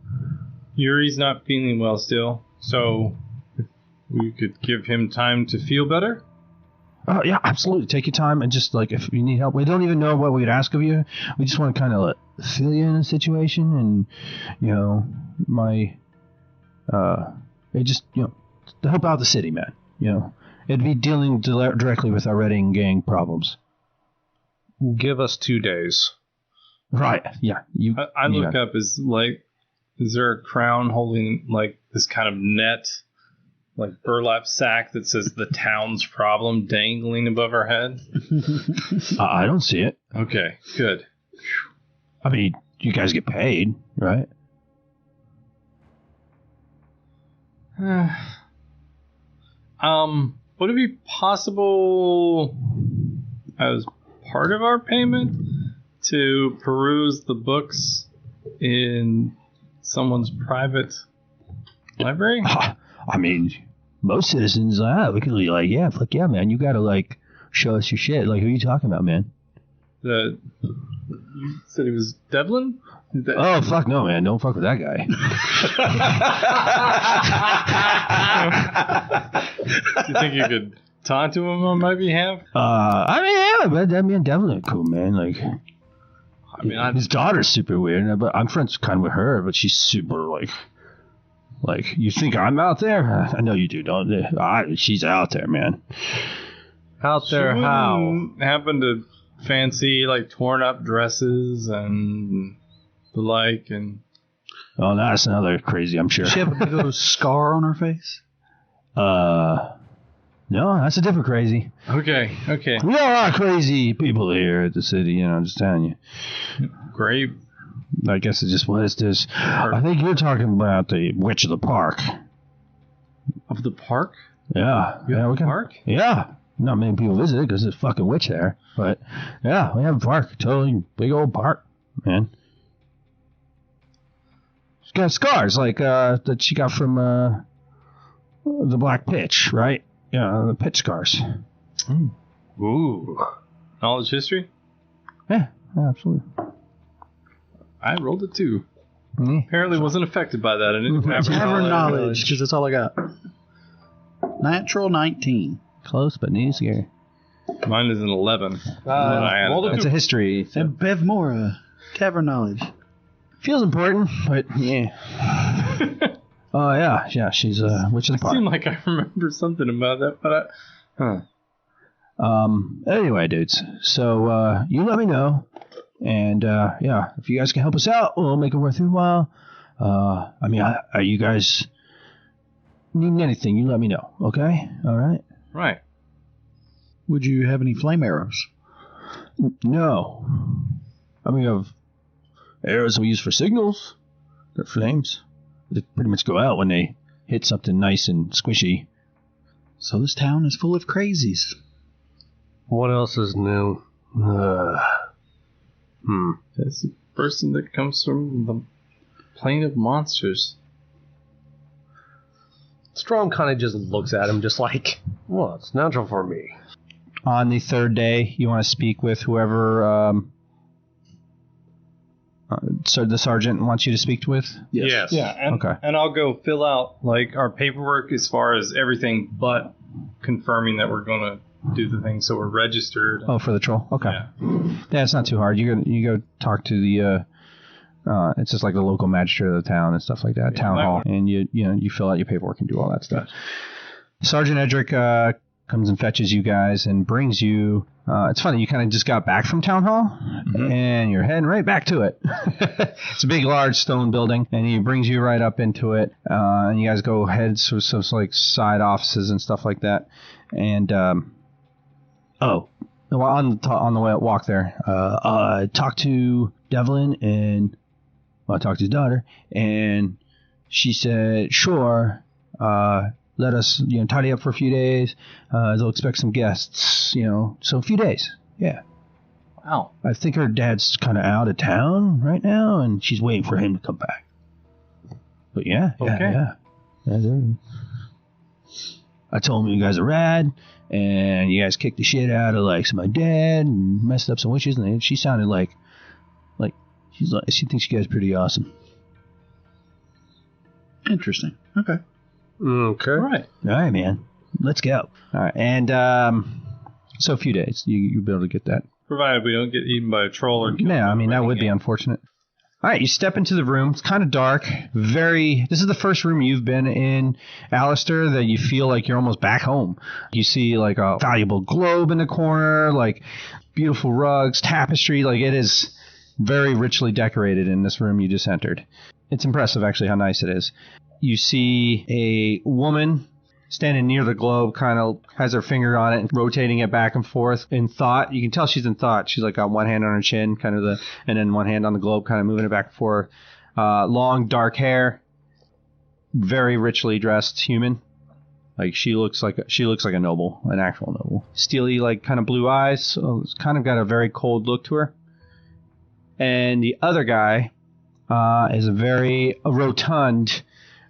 Yuri's not feeling well still, so if we could give him time to feel better. Oh, yeah, absolutely. Take your time, and just, if you need help. We don't even know what we'd ask of you. We just want to kind of fill you in a situation, and, it just, to help out the city, man. It'd be dealing directly with our Redding gang problems. Give us 2 days. Right, yeah. I look up, is there a crown holding, this kind of net, burlap sack that says the town's problem dangling above our head? I don't see it. Okay, good. I mean, you guys get paid, right? Would it be possible, as part of our payment, to peruse the books in someone's private library? I mean, most citizens, we could be yeah, fuck yeah, man. You gotta show us your shit. Who are you talking about, man? You said he was Devlin? Oh, fuck no, man. Don't fuck with that guy. Do you think you could talk to him on my behalf? I mean, yeah, but Devlin cool, man. His daughter's super weird, but I'm friends kind of with her, but she's super, you think I'm out there? I know you do, don't you? She's out there, man. Out there, how? Happen to fancy, torn up dresses and the like, and... Oh, that's another crazy, I'm sure. Does she have a big old scar on her face? No, that's a different crazy. Okay. We got a lot of crazy people here at the city, just telling you. Great. I guess it's just what is this? I think you're talking about the Witch of the Park. Of the park? Yeah. You have we a park? Yeah. Not many people visit it because there's a fucking witch there. But, yeah, we have a park. Totally big old park, man. She's got scars like that she got from the Black Pitch, right? Yeah, the pitch scars. Ooh. Knowledge history? Yeah, absolutely. I rolled a 2. Mm-hmm. Apparently wasn't affected by that. I didn't have Tavern knowledge, because that's all I got. Natural 19. Close, but near scary. Mine is an 11. It's a history. And Bevmora. Tavern knowledge. Feels important, but yeah. Oh, yeah, she's a witch of the It park. seemed like I remember something about that, but Anyway, dudes, so you let me know, and if you guys can help us out, we'll make it worth your while. Are you guys needing anything? You let me know, okay? All right? Right. Would you have any flame arrows? No. We have arrows we use for signals. They're flames. They pretty much go out when they hit something nice and squishy. So this town is full of crazies. What else is new? That's the person that comes from the plane of monsters. Strong kind of just looks at him just like, well, it's natural for me. On the third day, you want to speak with whoever so the sergeant wants you to speak with? Yes. Yeah, and I'll go fill out our paperwork as far as everything but confirming that we're going to do the thing so we're registered. Oh, for the troll? Okay. Yeah, it's not too hard. You go talk to the it's just like the local magistrate of the town and stuff like that, town hall, and you fill out your paperwork and do all that stuff. Sergeant Edric comes and fetches you guys and brings you. It's funny, you kind of just got back from town hall, and you're heading right back to it. It's a big, large stone building, and he brings you right up into it, and you guys go head so like side offices and stuff like that. And on the way walk there, I talked to Devlin and I talked to his daughter, and she said, sure, let us tidy up for a few days. They'll expect some guests, so a few days. Yeah. Wow. I think her dad's kind of out of town right now, and she's waiting for him to come back. But yeah. I told him you guys are rad, and you guys kicked the shit out of my dad and messed up some witches, and she sounded like she thinks you guys are pretty awesome. Interesting. Okay. Okay. All right, man. Let's go. All right, and so a few days, you'll be able to get that. provided we don't get eaten by a troll or. Yeah, that would be unfortunate. All right, you step into the room. It's kind of dark. This is the first room you've been in, Alister, that you feel like you're almost back home. You see a valuable globe in the corner, beautiful rugs, tapestry. It is very richly decorated in this room you just entered. It's impressive, actually, how nice it is. You see a woman standing near the globe, kind of has her finger on it and rotating it back and forth in thought. You can tell she's in thought. She's got one hand on her chin, and then one hand on the globe, kind of moving it back and forth. Long, dark hair, very richly dressed human. She looks like a noble, an actual noble. Steely, kind of blue eyes. So it's kind of got a very cold look to her. And the other guy is a very rotund,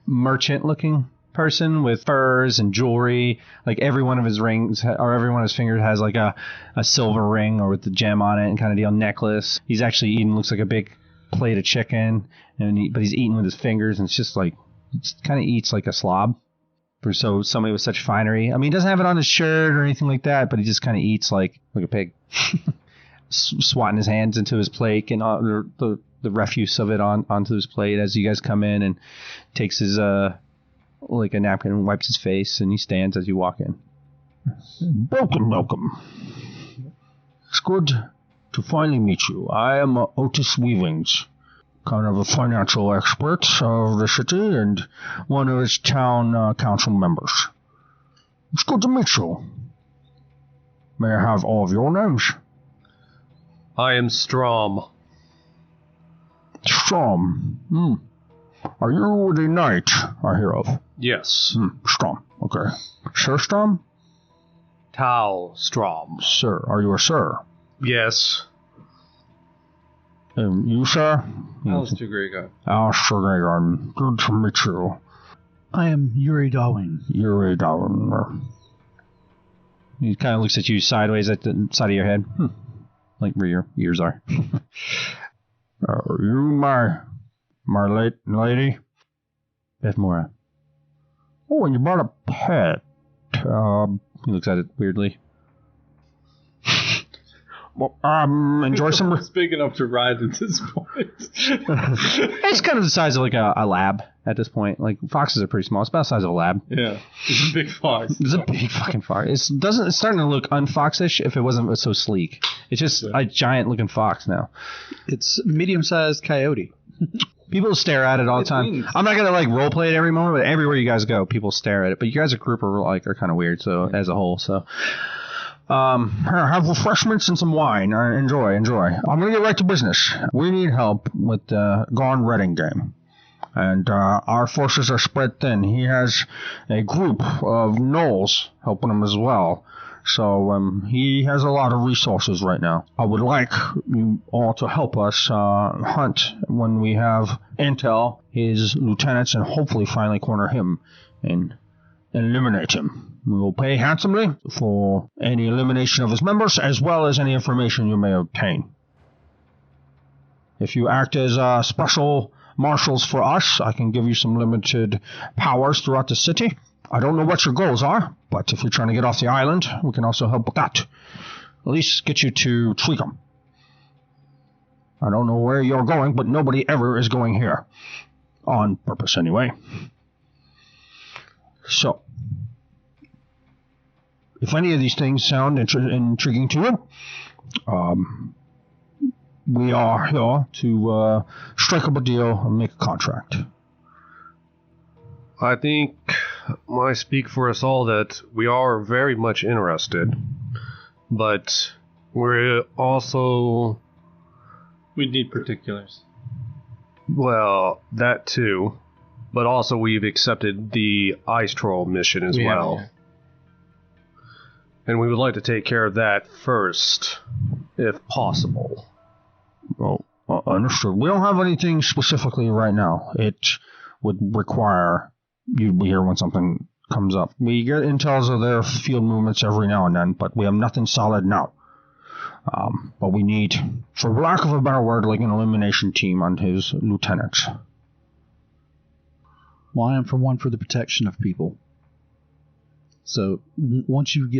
merchant-looking person with furs and jewelry. Every one of his rings or every one of his fingers has a silver ring or with the gem on it and kind of deal necklace. He's actually eating, looks like a big plate of chicken, but he's eating with his fingers, and it's just it kind of eats like a slob. So somebody with such finery. He doesn't have it on his shirt or anything like that, but he just kind of eats like a pig. Swatting his hands into his plate and the refuse of it onto his plate as you guys come in, and takes his a napkin and wipes his face, and he stands as you walk in. Welcome. It's good to finally meet you. I am Otis Weavings. kind of a financial expert of the city and one of its town council members. It's good to meet you. May I have all of your names? I am Strom. Strom. Are you the knight I hear of? Yes. Strom. Okay. Sir Strom? Tal Strom. Sir. Are you a sir? Yes. You, sir? Alister Greyguard. Alister Greyguard. Good to meet you. I am Yuri Darwin. Yuri Darwin. He kind of looks at you sideways at the side of your head. Like where your ears are. Are you my late lady? Beth Mora. Oh, and you brought a pet. He looks at it weirdly. Well, enjoy some... It's big enough to ride at this point. It's kind of the size of like a lab at this point. Like foxes are pretty small. It's about the size of a lab. Yeah, it's a big fox. It's a big fucking fox. It's starting to look unfoxish if it wasn't so sleek. It's just a giant looking fox now. It's medium-sized coyote. People stare at it all the time. Wings. I'm not gonna like role play it every moment, but everywhere you guys go, people stare at it. But you guys, a group are kind of weird. So as a whole, so. Have refreshments and some wine. Enjoy. I'm going to get right to business. We need help with the Gone Redding game. And our forces are spread thin. He has a group of gnolls helping him as well. So he has a lot of resources right now. I would like you all to help us hunt when we have intel, his lieutenants, and hopefully finally corner him and eliminate him. We will pay handsomely for any elimination of his members, as well as any information you may obtain. If you act as special marshals for us, I can give you some limited powers throughout the city. I don't know what your goals are, but if you're trying to get off the island, we can also help with that. At least get you to Tweakham. I don't know where you're going, but nobody ever is going here. On purpose, anyway. So, if any of these things sound intriguing to you, we are here to strike up a deal and make a contract. I think I speak for us all that we are very much interested, but we're also... We need particulars. Well, that too, but also we've accepted the Ice Troll mission as well. Yeah. And we would like to take care of that first, if possible. Well, understood. We don't have anything specifically right now. It would require you to be here when something comes up. We get intels of their field movements every now and then, but we have nothing solid now. But we need, for lack of a better word, like an elimination team on his lieutenants. Well, I am for the protection of people. So once you've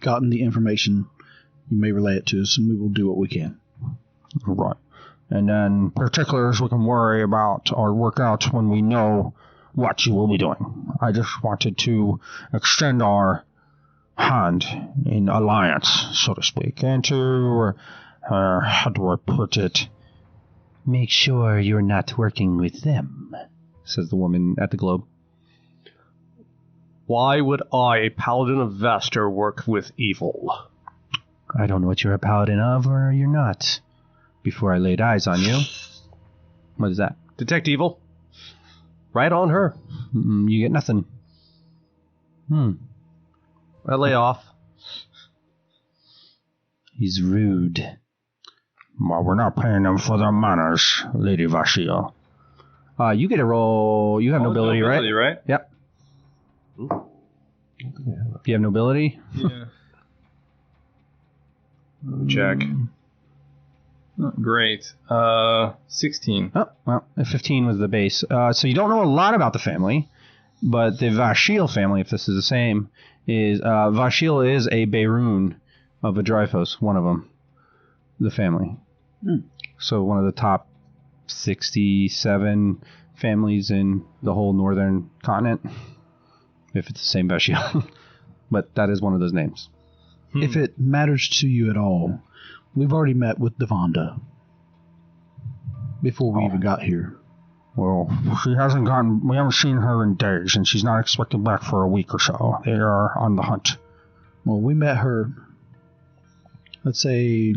gotten the information, you may relay it to us, and we will do what we can. Right. And then particulars we can worry about or work out when we know what you will be doing. I just wanted to extend our hand in alliance, so to speak, and to, how do I put it? Make sure you're not working with them, says the woman at the globe. Why would I, a paladin of Vestor, work with evil? I don't know what you're a paladin of or you're not. Before I laid eyes on you. What is that? Detect evil? Right on her. You get nothing. I lay off. He's rude. Well, we're not paying them for their manners, Lady Vashil. You get a roll. You have nobility, right? Yep. Ooh. You have nobility? Yeah. Check. Great. 16. Oh, well, 15 was the base. So you don't know a lot about the family, but the Vashil family, if this is the same, is Vashil is a Beirun of a Dreyfus, one of them, the family. So one of the top 67 families in the whole northern continent, if it's the same Vashil. But that is one of those names. If it matters to you at all, we've already met with Devonda. before we even got here. Well, we haven't seen her in days, and she's not expected back for a week or so. They are on the hunt. Well, we met her, let's say,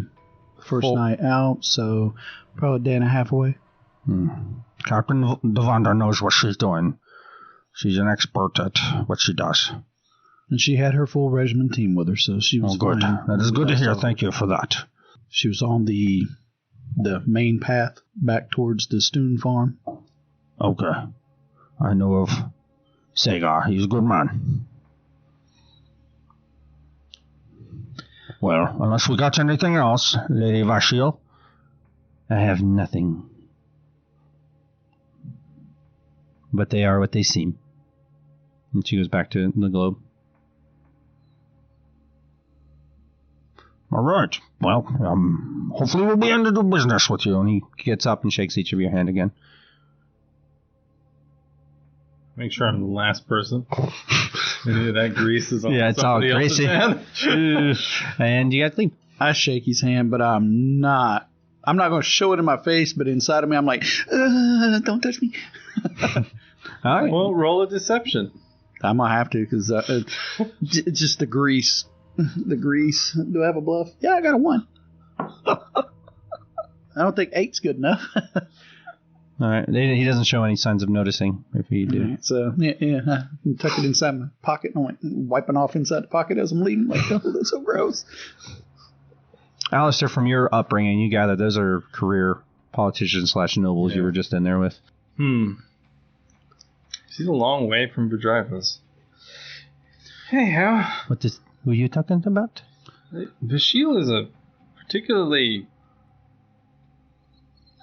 first night out, so probably a day and a half away. Captain Devander knows what she's doing. She's an expert at what she does. And she had her full regiment team with her, so she was good. fine. That is good to hear. Thank you for that. She was on the main path back towards the Stoon farm. Okay. I know of Sagar. He's a good man. Well, unless we got anything else, Lady Vashil. I have nothing. But they are what they seem. And she goes back to the globe. All right. Well, hopefully we'll be able to do business with you. And he gets up and shakes each of your hand again. Make sure I'm the last person. Any of that grease is on it's all somebody else's greasy. hand. And you got to leave. I shake his hand, but I'm not going to show it in my face, but inside of me, I'm like, don't touch me. All right. Well, roll a deception. I'm going to have to, because it's just the grease. The grease. Do I have a bluff? Yeah, I got a 1. I don't think 8's good enough. All right. He doesn't show any signs of noticing if you do. Right, so, yeah, I can tuck it inside my pocket. And I'm wiping off inside the pocket as I'm leaving. Like, oh, that's so gross. Alister, from your upbringing, you gather those are career politicians / nobles you were just in there with. She's a long way from Vidrivas. Hey, how? Who are you talking about? Vashil is a particularly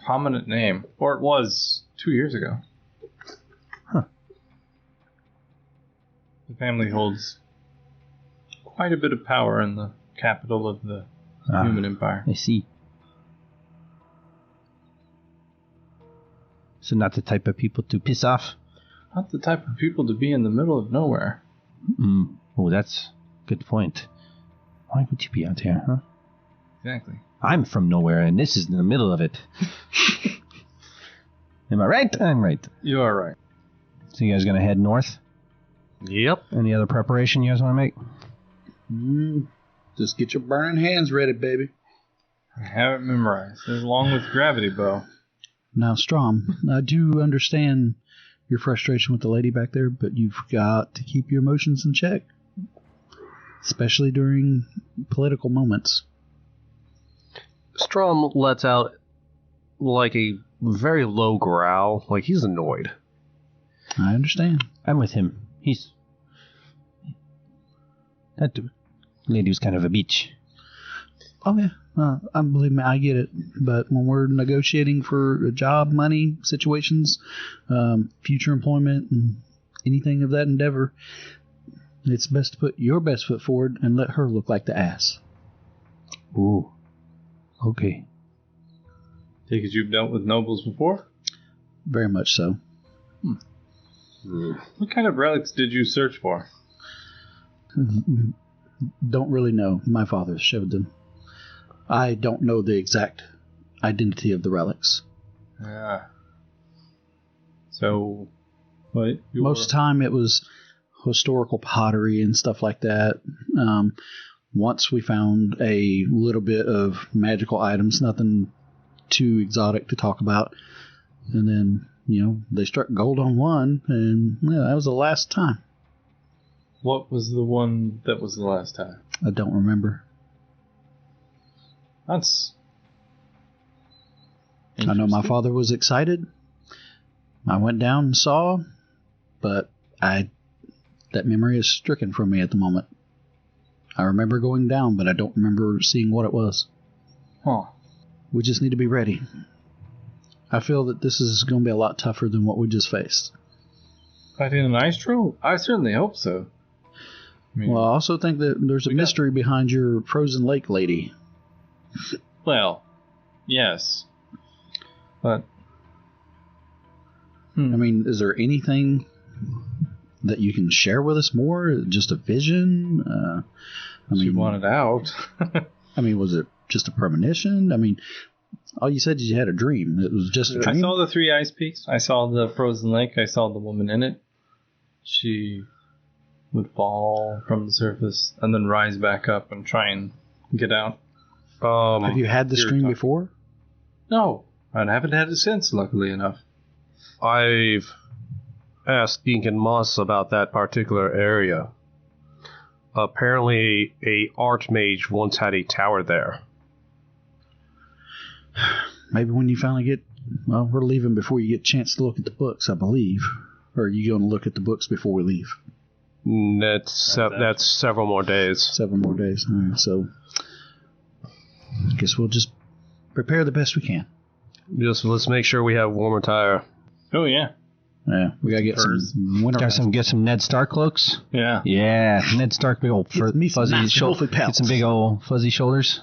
prominent name, or it was 2 years ago. Huh. The family holds quite a bit of power in the capital of the human empire. I see. So not the type of people to piss off? Not the type of people to be in the middle of nowhere. Oh, that's a good point. Why would you be out here, huh? Exactly. I'm from nowhere, and this is in the middle of it. Am I right? I'm right. You are right. So you guys going to head north? Yep. Any other preparation you guys want to make? Just get your burning hands ready, baby. I have it memorized, along with gravity bow. Now, Strom, I do understand your frustration with the lady back there, but you've got to keep your emotions in check, especially during political moments. Strom lets out like a very low growl, like he's annoyed. I understand. I'm with him. That lady was kind of a bitch. Oh, yeah. Believe me, I get it. But when we're negotiating for a job, money, situations, future employment, and anything of that endeavor, it's best to put your best foot forward and let her look like the ass. Ooh. Okay. Take it you've dealt with nobles before? Very much so. What kind of relics did you search for? Don't really know. My father showed them. I don't know the exact identity of the relics. Yeah. So, what? Most time it was historical pottery and stuff like that. Once we found a little bit of magical items, nothing too exotic to talk about. And then, they struck gold on one, and that was the last time. What was the one that was the last time? I don't remember. That's I know my father was excited. I went down and saw, but that memory is stricken from me at the moment. I remember going down, but I don't remember seeing what it was. Huh. We just need to be ready. I feel that this is going to be a lot tougher than what we just faced. Fighting an ice troll? I certainly hope so. I also think that there's a mystery behind your frozen lake lady. Well, yes. But... is there anything that you can share with us more? Just a vision? She wanted out. was it just a premonition? Oh, you said you had a dream. It was just a dream? I saw the 3 ice peaks. I saw the frozen lake. I saw the woman in it. She would fall from the surface and then rise back up and try and get out. Have you had this dream before? No, I haven't had it since, luckily enough. I've asked Deacon Moss about that particular area. Apparently, a archmage once had a tower there. Maybe when you finally get... Well, we're leaving before you get a chance to look at the books, I believe. Or are you going to look at the books before we leave? That's several more days. Several more days. All right, so I guess we'll just prepare the best we can. Just let's make sure we have warm attire. Oh, yeah. Yeah, we got to get some winter. Get some Ned Stark cloaks. Yeah. Yeah, Ned Stark, big old fuzzy shoulders. Get some big old fuzzy shoulders.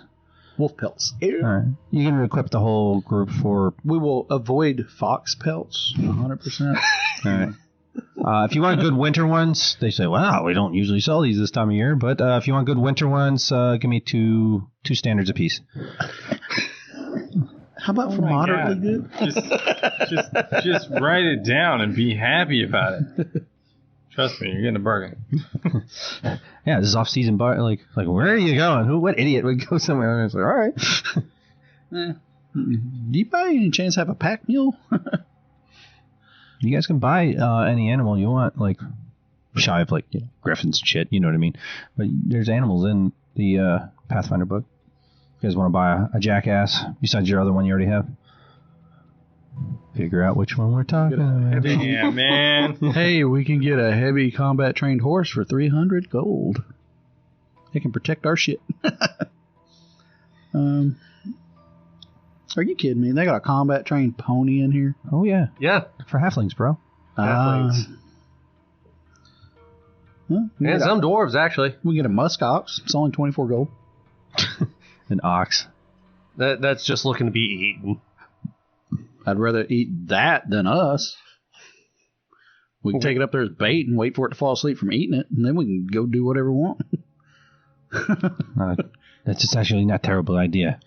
Wolf pelts. All right. You can equip the whole group for... We will avoid fox pelts 100%. All right. If you want good winter ones, they say, wow, we don't usually sell these this time of year. But if you want good winter ones, give me two standards apiece. How about for moderately good? Just write it down and be happy about it. Trust me, you're getting a bargain. Yeah, this is off-season bar. Like, where are you going? What idiot would go somewhere? And it's like, all right. Do you by any chance have a pack mule? You guys can buy any animal you want, like shy of griffins and shit. You know what I mean? But there's animals in the Pathfinder book. You guys want to buy a jackass besides your other one you already have? Figure out which one we're talking about. Yeah, man. Hey, we can get a heavy combat trained horse for 300 gold. They can protect our shit. Are you kidding me? They got a combat trained pony in here. Oh yeah, Yeah. for halflings, bro. Halflings. And some dwarves, actually. We get a musk ox. It's only 24 gold. An ox. That's just looking to be eaten. I'd rather eat that than us. We can take it up there as bait and wait for it to fall asleep from eating it, and then we can go do whatever we want. That's just actually not a terrible idea.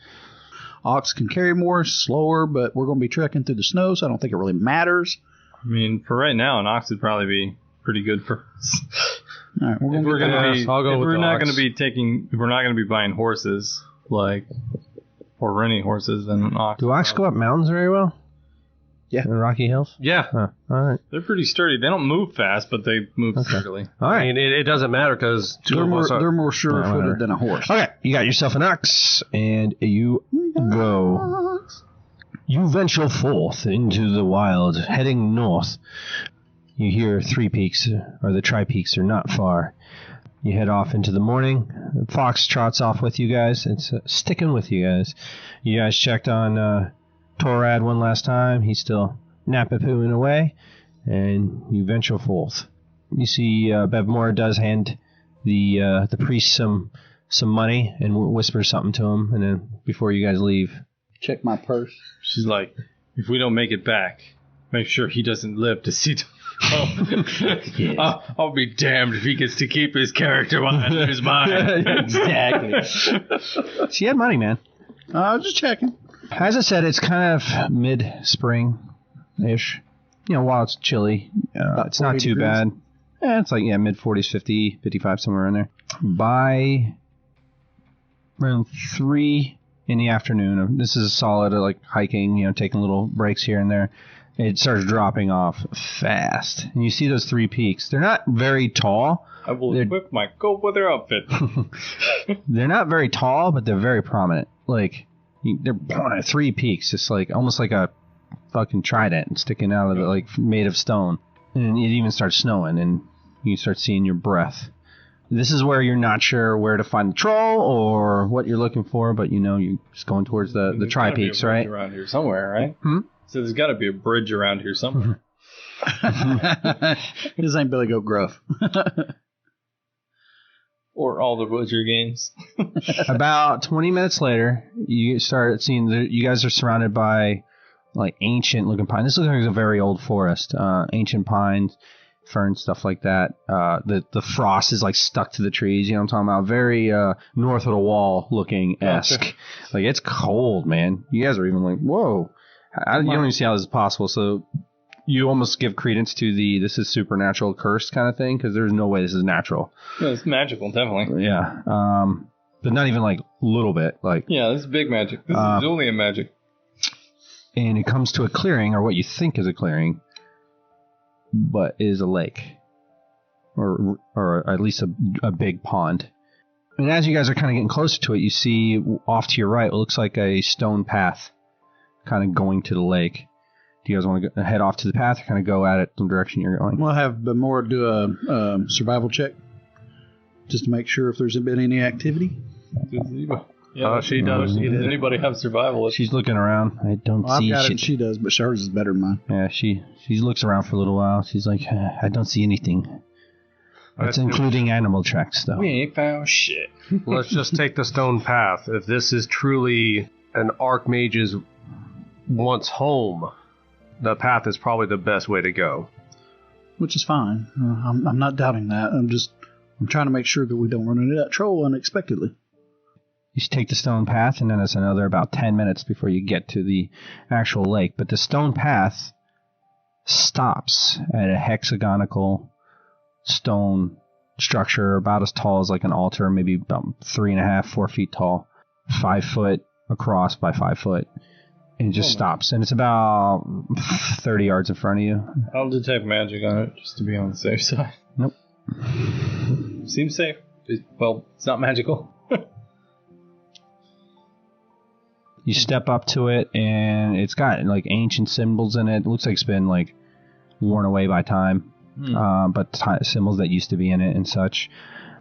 Ox can carry more, slower, but we're going to be trekking through the snow, so I don't think it really matters. I mean, for right now, an ox would probably be pretty good for us. All right, If we're not going to be buying horses, or renting horses, then an ox. Do ox go up mountains very well? Yeah. In the Rocky Hills? Yeah. Huh. All right. They're pretty sturdy. They don't move fast, but they move sturdily. All right. I mean, it doesn't matter because they're more sure-footed than a horse. Okay, you got yourself an ox, and you go. You venture forth into the wild, heading north. You hear Three Peaks, or the Tri-Peaks, are not far. You head off into the morning. The fox trots off with you guys. It's sticking with you guys. You guys checked on Torad one last time. He's still napping away. And you venture forth. You see Bevmore does hand the priest some money and whispers something to him. And then before you guys leave... Check my purse. She's like, if we don't make it back, make sure he doesn't live to see... I'll be damned if he gets to keep his character while I lose mine. Exactly. She had money, man. I was just checking. As I said, it's kind of mid-spring-ish. While it's chilly, it's not too bad. It's mid-40s, 50, 55, somewhere in there. By around 3 in the afternoon, this is solid, hiking, taking little breaks here and there. It starts dropping off fast. And you see those 3 peaks. They're not very tall. I will equip my cold weather outfit. They're not very tall, but they're very prominent. They're 3 peaks. It's almost like a fucking trident sticking out of it, made of stone. And it even starts snowing, and you start seeing your breath. This is where you're not sure where to find the troll or what you're looking for, but you're just going towards the Tri-Peaks, right? Around here somewhere, right? So there's got to be a bridge around here somewhere. This ain't Billy Goat Gruff. Or all the Butcher games. About 20 minutes later, you start seeing you guys are surrounded by ancient looking pines. This looks like it's a very old forest. Ancient pines. fern, stuff like that. The frost is like stuck to the trees. You know what I'm talking about? Very north of the wall looking esque. Okay. Like it's cold, man. You guys are even like, whoa. You don't even see how this is possible. So you almost give credence to the this is supernatural curse kind of thing because there's no way this is natural. Yeah, it's magical, definitely. Yeah. But not even like a little bit. Like Yeah, this is big magic. This is Zulian magic. and it comes to a clearing, or what you think is a clearing, but is a lake, or at least a big pond. And as you guys are kind of getting closer to it, you see off to your right what looks like a stone path kind of going to the lake. Do you guys want to head off to the path or kind of go at it the direction you're going? We'll have Bemora do a survival check just to make sure if there's been any activity. Yeah, she does. Does anybody have survival? She's looking around. I don't Well, see I've got it shit. and she does, but hers is better than mine. Yeah, she looks around for a little while. She's like, I don't see anything. That's including animal tracks, though. We ain't found shit. Let's just take the stone path. If this is truly an Archmage's once home, the path is probably the best way to go. Which is fine. I'm not doubting that. I'm trying to make sure that we don't run into that troll unexpectedly. You take the stone path, and then it's another about 10 minutes before you get to the actual lake. But the stone path stops at a hexagonal stone structure about as tall as like an altar, maybe about 3.5, 4 feet tall, 5 foot across by 5 foot. And it just stops. And it's about 30 yards in front of you. I'll detect magic on it just to be on the safe side. Nope. Seems safe. Well, it's not magical. You step up to it, and it's got like ancient symbols in it. It looks like it's been like worn away by time, but symbols that used to be in it and such.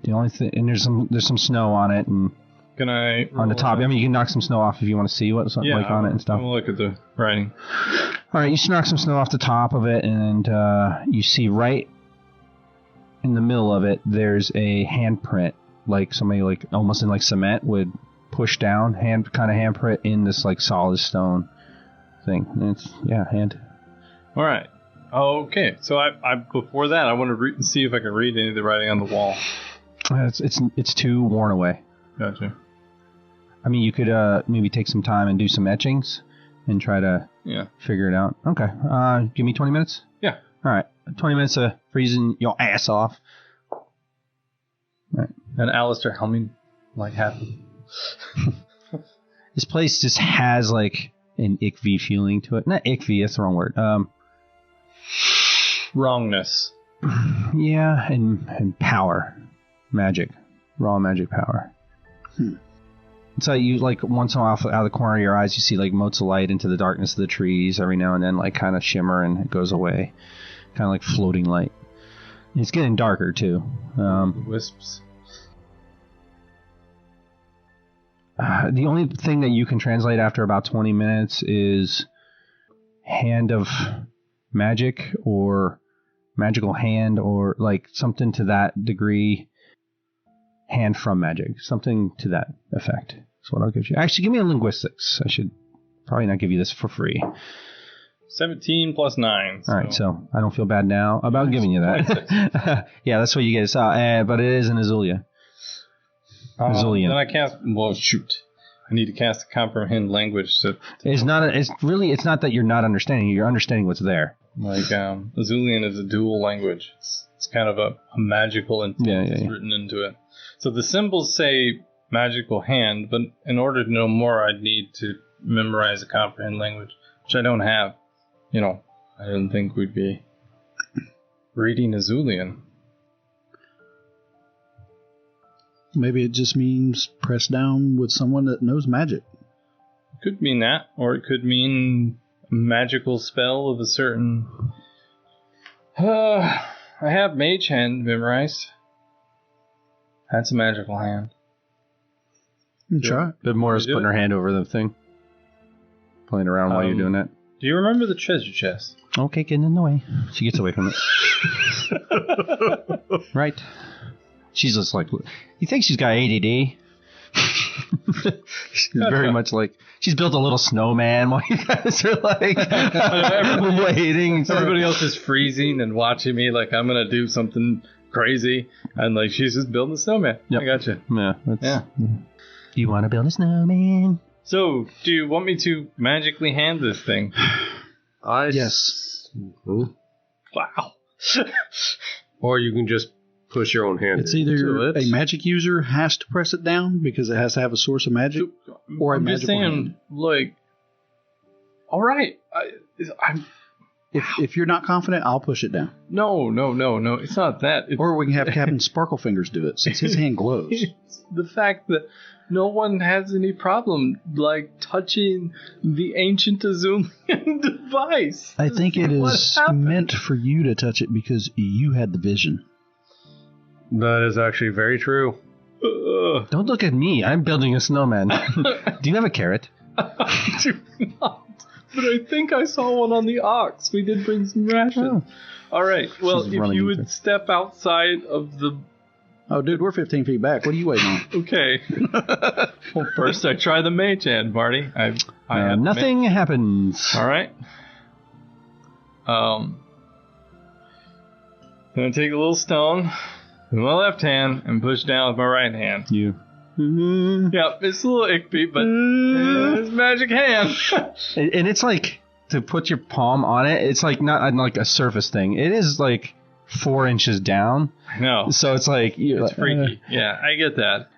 The only thing, and there's some snow on it, and Can I on the top. I mean, you can knock some snow off if you want to see what's like on it and stuff. I'm gonna look at the writing. All right, you knock some snow off the top of it, and you see right in the middle of it, there's a handprint, like somebody like almost in like cement would push down, handprint in this like solid stone thing. And it's hand. All right. Okay. So I before that, I want to see if I can read any of the writing on the wall. It's too worn away. Gotcha. I mean, you could maybe take some time and do some etchings and try to figure it out. Okay. Give me 20 minutes? Yeah. All right. 20 minutes of freezing your ass off. All right. And Alister humming like happy. This place just has like an ickvy feeling to it. Not ickvy, that's the wrong word. Wrongness. Yeah, and power. Magic. Raw magic power. So you like once in a while out of the corner of your eyes you see like motes of light into the darkness of the trees every now and then, like kind of shimmer and it goes away. Kind of like floating light. And it's getting darker too. Wisps. The only thing that you can translate after about 20 minutes is hand of magic or magical hand or like something to that degree. Hand from magic. Something to that effect. That's what I'll give you. Actually, give me a linguistics. I should probably not give you this for free. 17 plus 9. All right, so I don't feel bad now about giving you that. Yeah, that's what you get. But it is an Azulia. Azulian. Then I cast. Well, shoot. I need to cast a comprehend language. It's not that you're not understanding. You're understanding what's there. Like Azulian is a dual language. It's kind of a magical intent that's written into it. So the symbols say magical hand, but in order to know more, I'd need to memorize a comprehend language, which I don't have. You know, I didn't think we'd be reading Azulian. Maybe it just means press down with someone that knows magic. It could mean that, or it could mean a magical spell of a certain... I have Mage Hand memorized. That's a magical hand. Try it. But Mora's putting her hand over the thing. Playing around while you're doing that. Do you remember the treasure chest? Okay, get in the way. She gets away from it. Right. She's just like, you think she's got ADD? She's very much like she's built a little snowman while you guys are like waiting. Everybody else is freezing and watching me like I'm gonna do something crazy, and like she's just building a snowman. Yep. I gotcha. Yeah. You want to build a snowman? So, do you want me to magically hand this thing? Yes. Wow. Or you can just push your own hand. It's into either it. a magic user has to press it down because it has to have a source of magic, or a I'm just magical saying, hand. like, all right. I'm If you're not confident, I'll push it down. no. It's not that. It's, Or we can have Captain Sparklefingers do it since his hand glows. it's the fact that no one has any problem like touching the ancient Azulian device. I think it What is happened? meant for you to touch it because you had the vision. That is actually very true. Don't look at me. I'm building a snowman. Do you have a carrot? I do not. But I think I saw one on the ox. We did bring some rations. All right. Well, She's if running you into would step outside of the... Oh, dude, we're 15 feet back. What are you waiting on? Okay. Well, first I try the mage hand, Marty. I have Nothing happens. All right. Gonna take a little stone with my left hand and push down with my right hand. You. Yep, it's a little ickby, but it's magic hand. And it's like to put your palm on it. It's like not like a surface thing. It is like 4 inches down. I know. So it's like It's freaky. Yeah, I get that.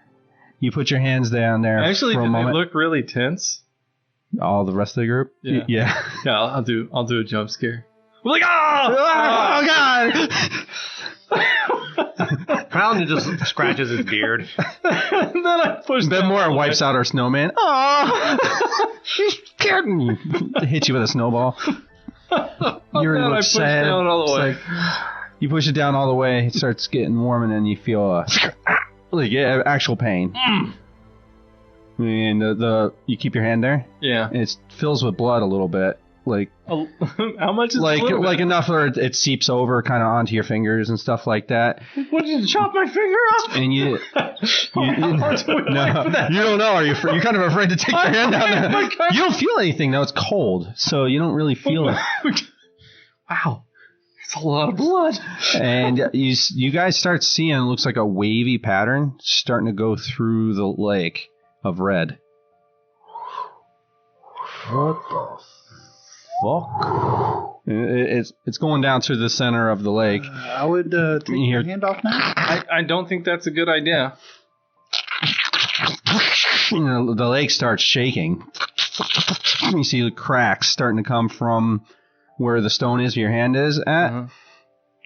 You put your hands down there Actually, for a did they moment. look really tense? All the rest of the group. Yeah. Yeah. Yeah, I'll do a jump scare. I'm like, oh God! Paladin just scratches his beard. and then I push. Ben down Moore all the wipes way. out our snowman. Oh, she scared me. Hit you with a snowball. You're And then I look push sad. down all the It's way. like- you push it down all the way. It starts getting warm, and then you feel like actual pain. And you keep your hand there, Yeah. and it fills with blood a little bit, like How much is like a little bit? enough where it seeps over kind of onto your fingers and stuff like that. What did you chop my finger off? And you How do we wait no, for that? you don't know. You're kind of afraid to take your hand down there. my God. You don't feel anything though. It's cold, so you don't really feel it. Wow, it's a lot of blood. And you guys start seeing it looks like a wavy pattern starting to go through the lake of red. What the fuck? It's going down to the center of the lake. I would take your hand off now. I don't think that's a good idea. The lake starts shaking. You see the cracks starting to come from where the stone is, your hand is at. Uh-huh.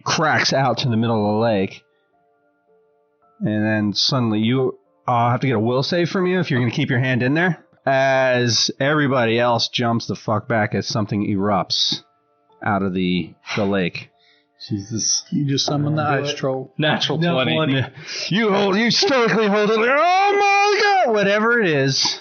Cracks out to the middle of the lake. And then suddenly you have to get a will save from you if you're going to keep your hand in there. As everybody else jumps the fuck back as something erupts out of the lake. Jesus. You just summon the ice troll. Natural 20. You stoically hold it like, oh my god! Whatever it is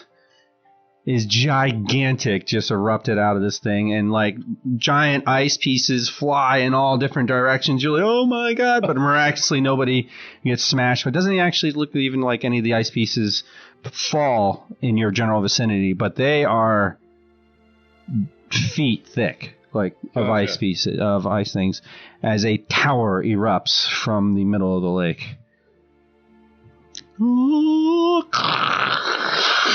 gigantic, just erupted out of this thing, and like giant ice pieces fly in all different directions. You're like, oh my god! But miraculously, nobody gets smashed. But doesn't actually look even like any of the ice pieces fall in your general vicinity, but they are feet thick, like of ice pieces, of ice things, as a tower erupts from the middle of the lake.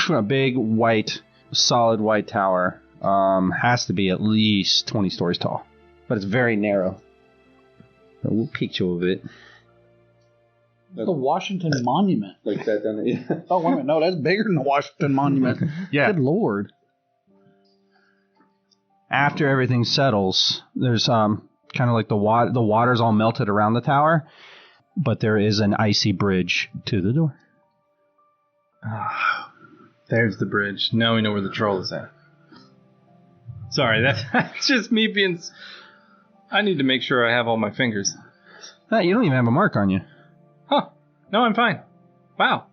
A big white, solid white tower. Has to be at least 20 stories tall, but it's very narrow. A little picture of it. The Washington Monument. Like that, doesn't it? Oh, wait a minute. No, that's bigger than the Washington Monument. Yeah. Good Lord. After everything settles, there's kind of like the water's all melted around the tower, but there is an icy bridge to the door. There's the bridge. Now we know where the troll is at. Sorry, that's just me being... I need to make sure I have all my fingers. You don't even have a mark on you. Huh. No, I'm fine. Wow.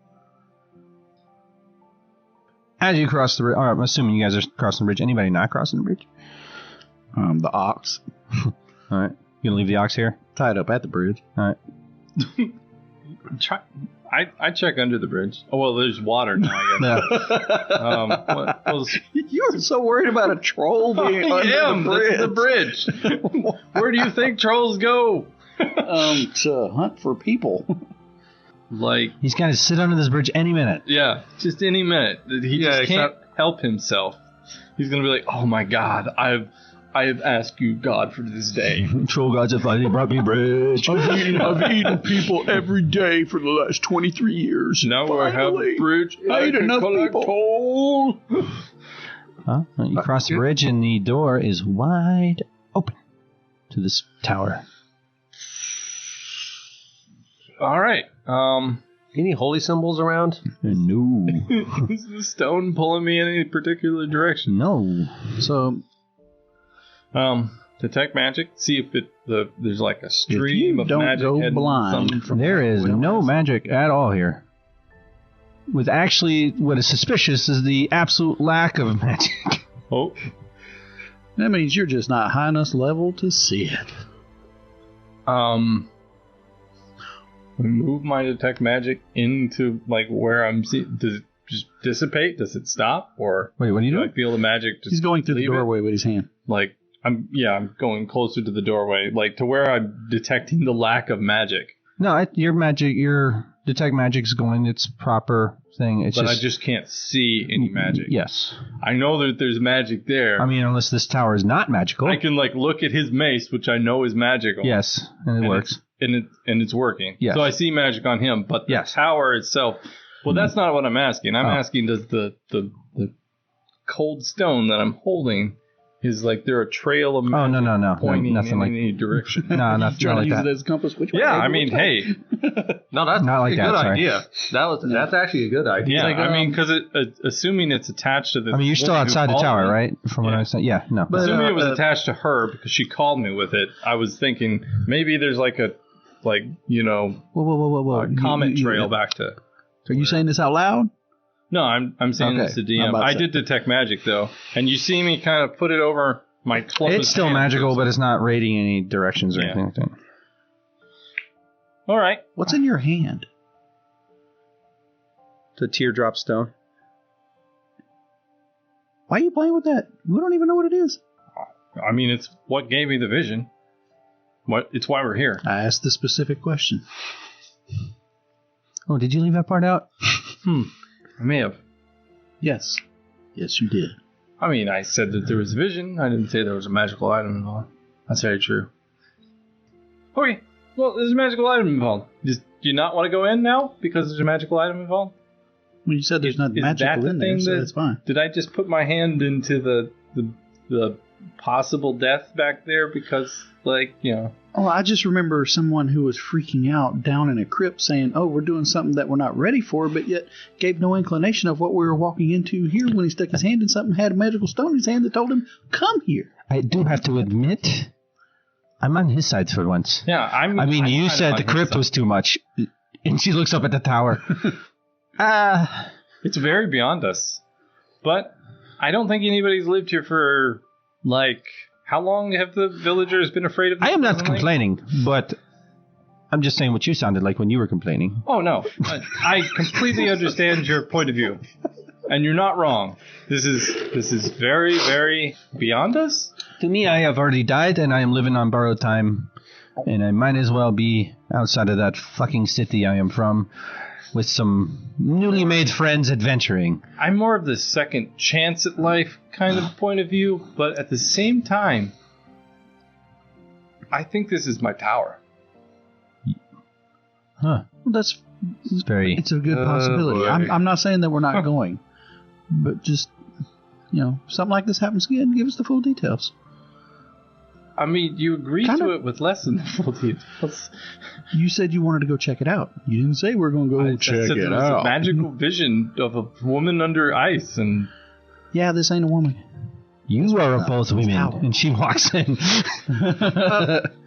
As you cross the bridge, I'm assuming you guys are crossing the bridge. Anybody not crossing the bridge? The ox. All right. You gonna leave the ox here? Tied up at the bridge. All right. I check under the bridge. Oh well, there's water now. I guess. You're so worried about a troll being under the bridge. Where do you think trolls go? To hunt for people. Like He's going to sit under this bridge any minute. Yeah, just any minute. He just can't help himself. He's gonna be like, "Oh my God, I have asked you, God, for this day." Troll gods have finally brought me bridge. I've eaten people every day for the last 23 years. Now I have bridge. I ate enough people. Toll. Huh? You cross the bridge and the door is wide open to this tower. All right. Any holy symbols around? No. Is the stone pulling me in any particular direction? No. So, detect magic. See if there's like a stream of don't magic. go blind. There is no magic at all here. With actually, what is suspicious is the absolute lack of magic. Oh. That means you're just not high enough level to see it. Move my detect magic into like where I'm seeing. Does it just dissipate? Does it stop? Or Wait, what are you do doing? I feel the magic? Just He's going through the leave it? doorway with his hand. Like I'm going closer to the doorway, like to where I'm detecting the lack of magic. No, your detect magic's going its proper thing. It's But I just can't see any magic. Yes. I know that there's magic there. I mean, unless this tower is not magical. I can like look at his mace, which I know is magical. Yes, and it works. And it's working. Yes. So I see magic on him, but the tower itself. Well, that's not what I'm asking. I'm asking, does the cold stone that I'm holding is like there a trail of magic pointing nothing in like any direction? No, nothing Trying like to use that. it as a compass. Which way? Yeah, I mean, hey. No, that's Not like a that, good sorry. idea. That's actually a good idea. Yeah, like, I mean, because assuming it's attached to the. I mean, you're still woman who outside the called tower, me, right? From what I was saying. Yeah, no. But, Assuming it was attached to her because she called me with it, I was thinking maybe there's like a, whoa. comet trail back to. Are you saying this out loud? No, I'm saying Okay, this to I'm DM. about to I say. did detect magic though, and you see me kind of put it over my closest. It's still hand. magical, but it's not raiding any directions or Yeah. anything like that. All right. What's in your hand? The teardrop stone. Why are you playing with that? We don't even know what it is. I mean, it's what gave me the vision. It's why we're here. I asked the specific question. Oh, did you leave that part out? I may have. Yes. Yes, you did. I mean, I said that there was a vision. I didn't say there was a magical item involved. That's very true. Okay. Well, there's a magical item involved. Do you not want to go in now because there's a magical item involved? Well, you said there's nothing Is that magical the in there, thing so that- that's fine. Did I just put my hand into the possible death back there because, Oh, I just remember someone who was freaking out down in a crypt saying, oh, we're doing something that we're not ready for, but yet gave no inclination of what we were walking into here when he stuck his hand in something, had a magical stone in his hand that told him, come here. I do have to admit, I'm on his side for once. Yeah, I'm You kind said of the on his crypt side. was too much. And she looks up at the tower. It's very beyond us. But I don't think anybody's lived here for, how long have the villagers been afraid of this I am not presently? complaining, but I'm just saying what you sounded like when you were complaining. Oh, no. I completely understand your point of view. And you're not wrong. This is very, very beyond us. To me, I have already died, and I am living on borrowed time. And I might as well be outside of that fucking city I am from with some newly made friends adventuring. I'm more of the second chance at life kind of point of view, but at the same time, I think this is my tower. Huh. Well, It's very... it's a good possibility. boy. I'm not saying that we're not going, but just, something like this happens again, give us the full details. I mean, you agreed Kinda. to it with less than the full details. You said you wanted to go check it out. You didn't say we're going to go I check said it there was out. a magical vision of a woman under ice, and Yeah, this ain't a woman. You are both women. Ow. And she walks in.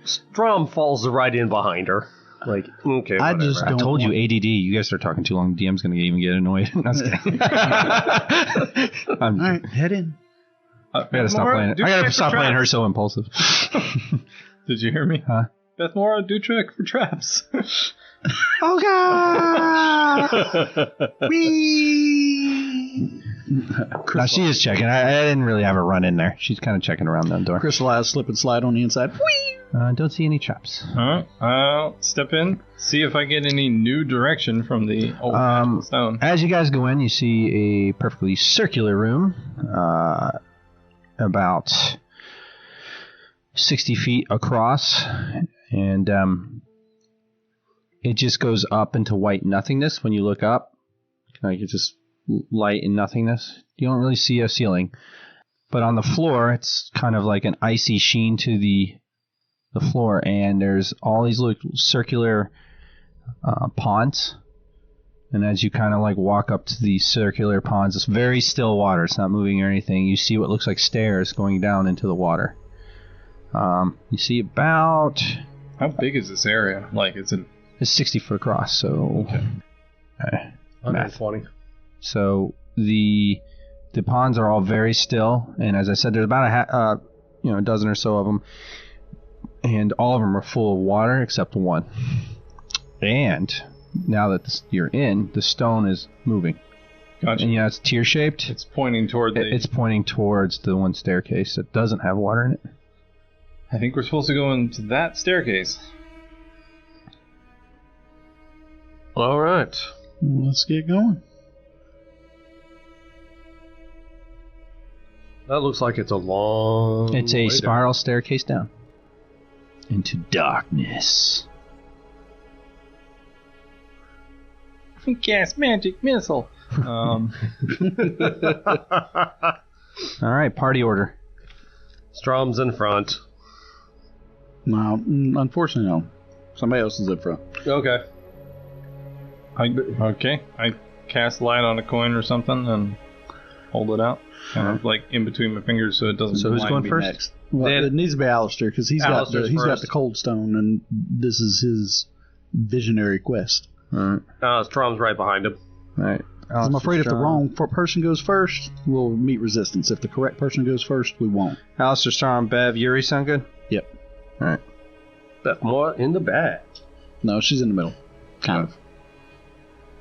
Strom falls right in behind her. Okay, I whatever. just I don't told you, want- ADD. You guys start talking too long. DM's going to even get annoyed. No, I was kidding. All right, head in. I gotta stop playing it. I gotta stop playing her so impulsive. Did you hear me? Huh? Beth Mora, do check for traps. Oh God! Whee! No, she is checking. I didn't really have her run in there. She's kind of checking around that door. Crystallized slip and slide on the inside. Whee! Don't see any traps. Alright, I'll step in, see if I get any new direction from the old stone. As you guys go in, you see a perfectly circular room, about 60 feet across, and it just goes up into white nothingness when you look up. Like it's just light and nothingness. You don't really see a ceiling. But on the floor, it's kind of like an icy sheen to the floor, and there's all these little circular ponds. And as you kind of like walk up to these circular ponds, it's very still water. It's not moving or anything. You see what looks like stairs going down into the water. You see about... How big is this area? Like, it's 60 foot across, so... Okay. 120. So the ponds are all very still, and as I said, there's about a dozen or so of them, and all of them are full of water except one. And now that you're in, the stone is moving. Gotcha. And it's tear-shaped. It's pointing toward It's pointing towards the one staircase that doesn't have water in it. I think we're supposed to go into that staircase. All right. Let's get going. That looks like it's a long It's a way spiral staircase down into darkness. Cast magic missile. All right, party order. Strom's in front. No, unfortunately, no. Somebody else is up front. Okay. I cast light on a coin or something and hold it out, kind of like in between my fingers, so it doesn't. So who's blind going me. first? Next. Well, it needs to be Alister because he's got the cold stone, and this is his visionary quest. All right. Strom's right behind him. All right. I'm afraid if the wrong person goes first, we'll meet resistance. If the correct person goes first, we won't. Alister, Strom, Bev, Yuri sound good? Yep. All right. Beth Moore in the back. No, she's in the middle. Kind of.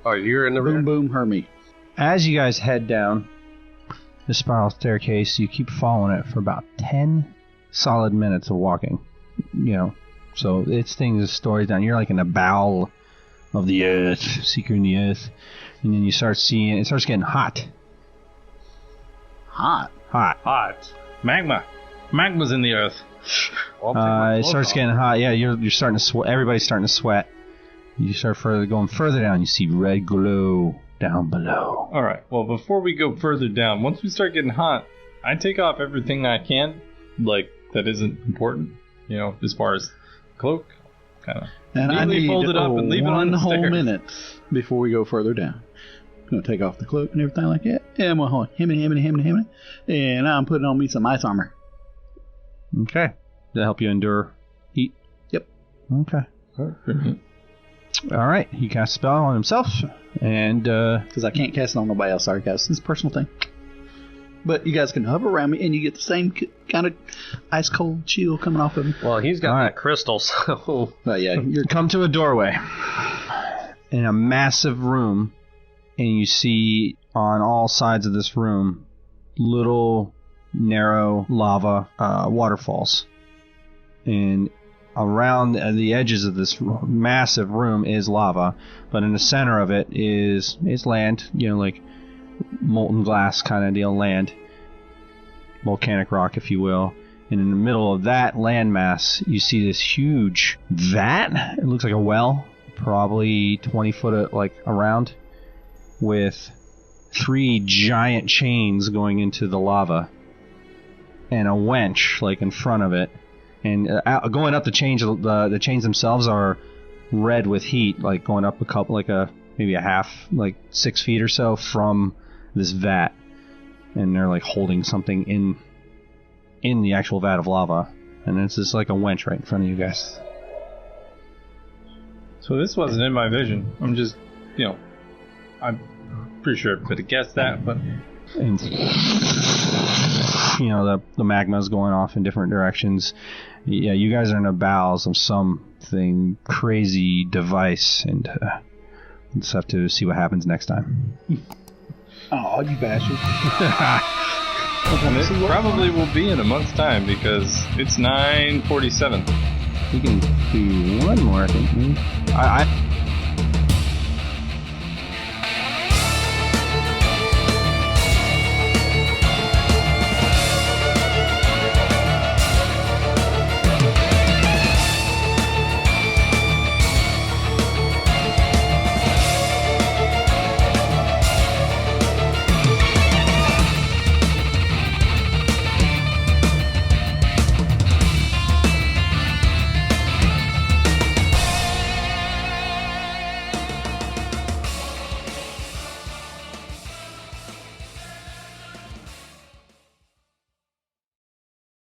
Oh, you're in the rear? Boom, boom, her me. As you guys head down the spiral staircase, you keep following it for about 10 solid minutes of walking. So it's things, stories down. You're like in the bowel of the earth, secret in the earth. And then you start seeing, it starts getting hot. Hot. Magma. Magma's in the earth. It starts getting hot. Yeah, you're starting to sweat. Everybody's starting to sweat. You start going further down. You see red glow down below. All right. Well, before we go further down, once we start getting hot, I take off everything I can, like that isn't important. As far as cloak, kind of. And I need fold it up and leave it on the whole stairs. minute before we go further down. I'm going to take off the cloak and everything like that. And I'm going to him. And I'm putting on me some ice armor. Okay. Does that help you endure heat? Yep. Okay. All right. He casts a spell on himself. And, because I can't cast it on nobody else. Sorry, guys. It's a personal thing. But you guys can hover around me, and you get the same kind of ice-cold chill coming off of me. Well, he's got All that crystal, so... But yeah, you come to a doorway in a massive room, and you see on all sides of this room little narrow lava waterfalls. And around the edges of this massive room is lava, but in the center of it is land, like molten glass kind of deal, land, volcanic rock, if you will. And in the middle of that landmass, you see this huge vat. It looks like a well, probably 20 foot around, with 3 giant chains going into the lava, and a wench in front of it. And going up the chains, the chains themselves are red with heat, going up a couple, maybe a half, 6 feet or so from this vat, and they're holding something in the actual vat of lava, and it's just a wench right in front of you guys. So this wasn't in my vision. I'm just, I'm pretty sure I could have guessed that, but And the magma's going off in different directions. Yeah, you guys are in the bowels of some thing crazy device, and we'll just have to see what happens next time. Oh, you bastard. And it probably will be in a month's time because it's 9:47. We can do one more, I think. I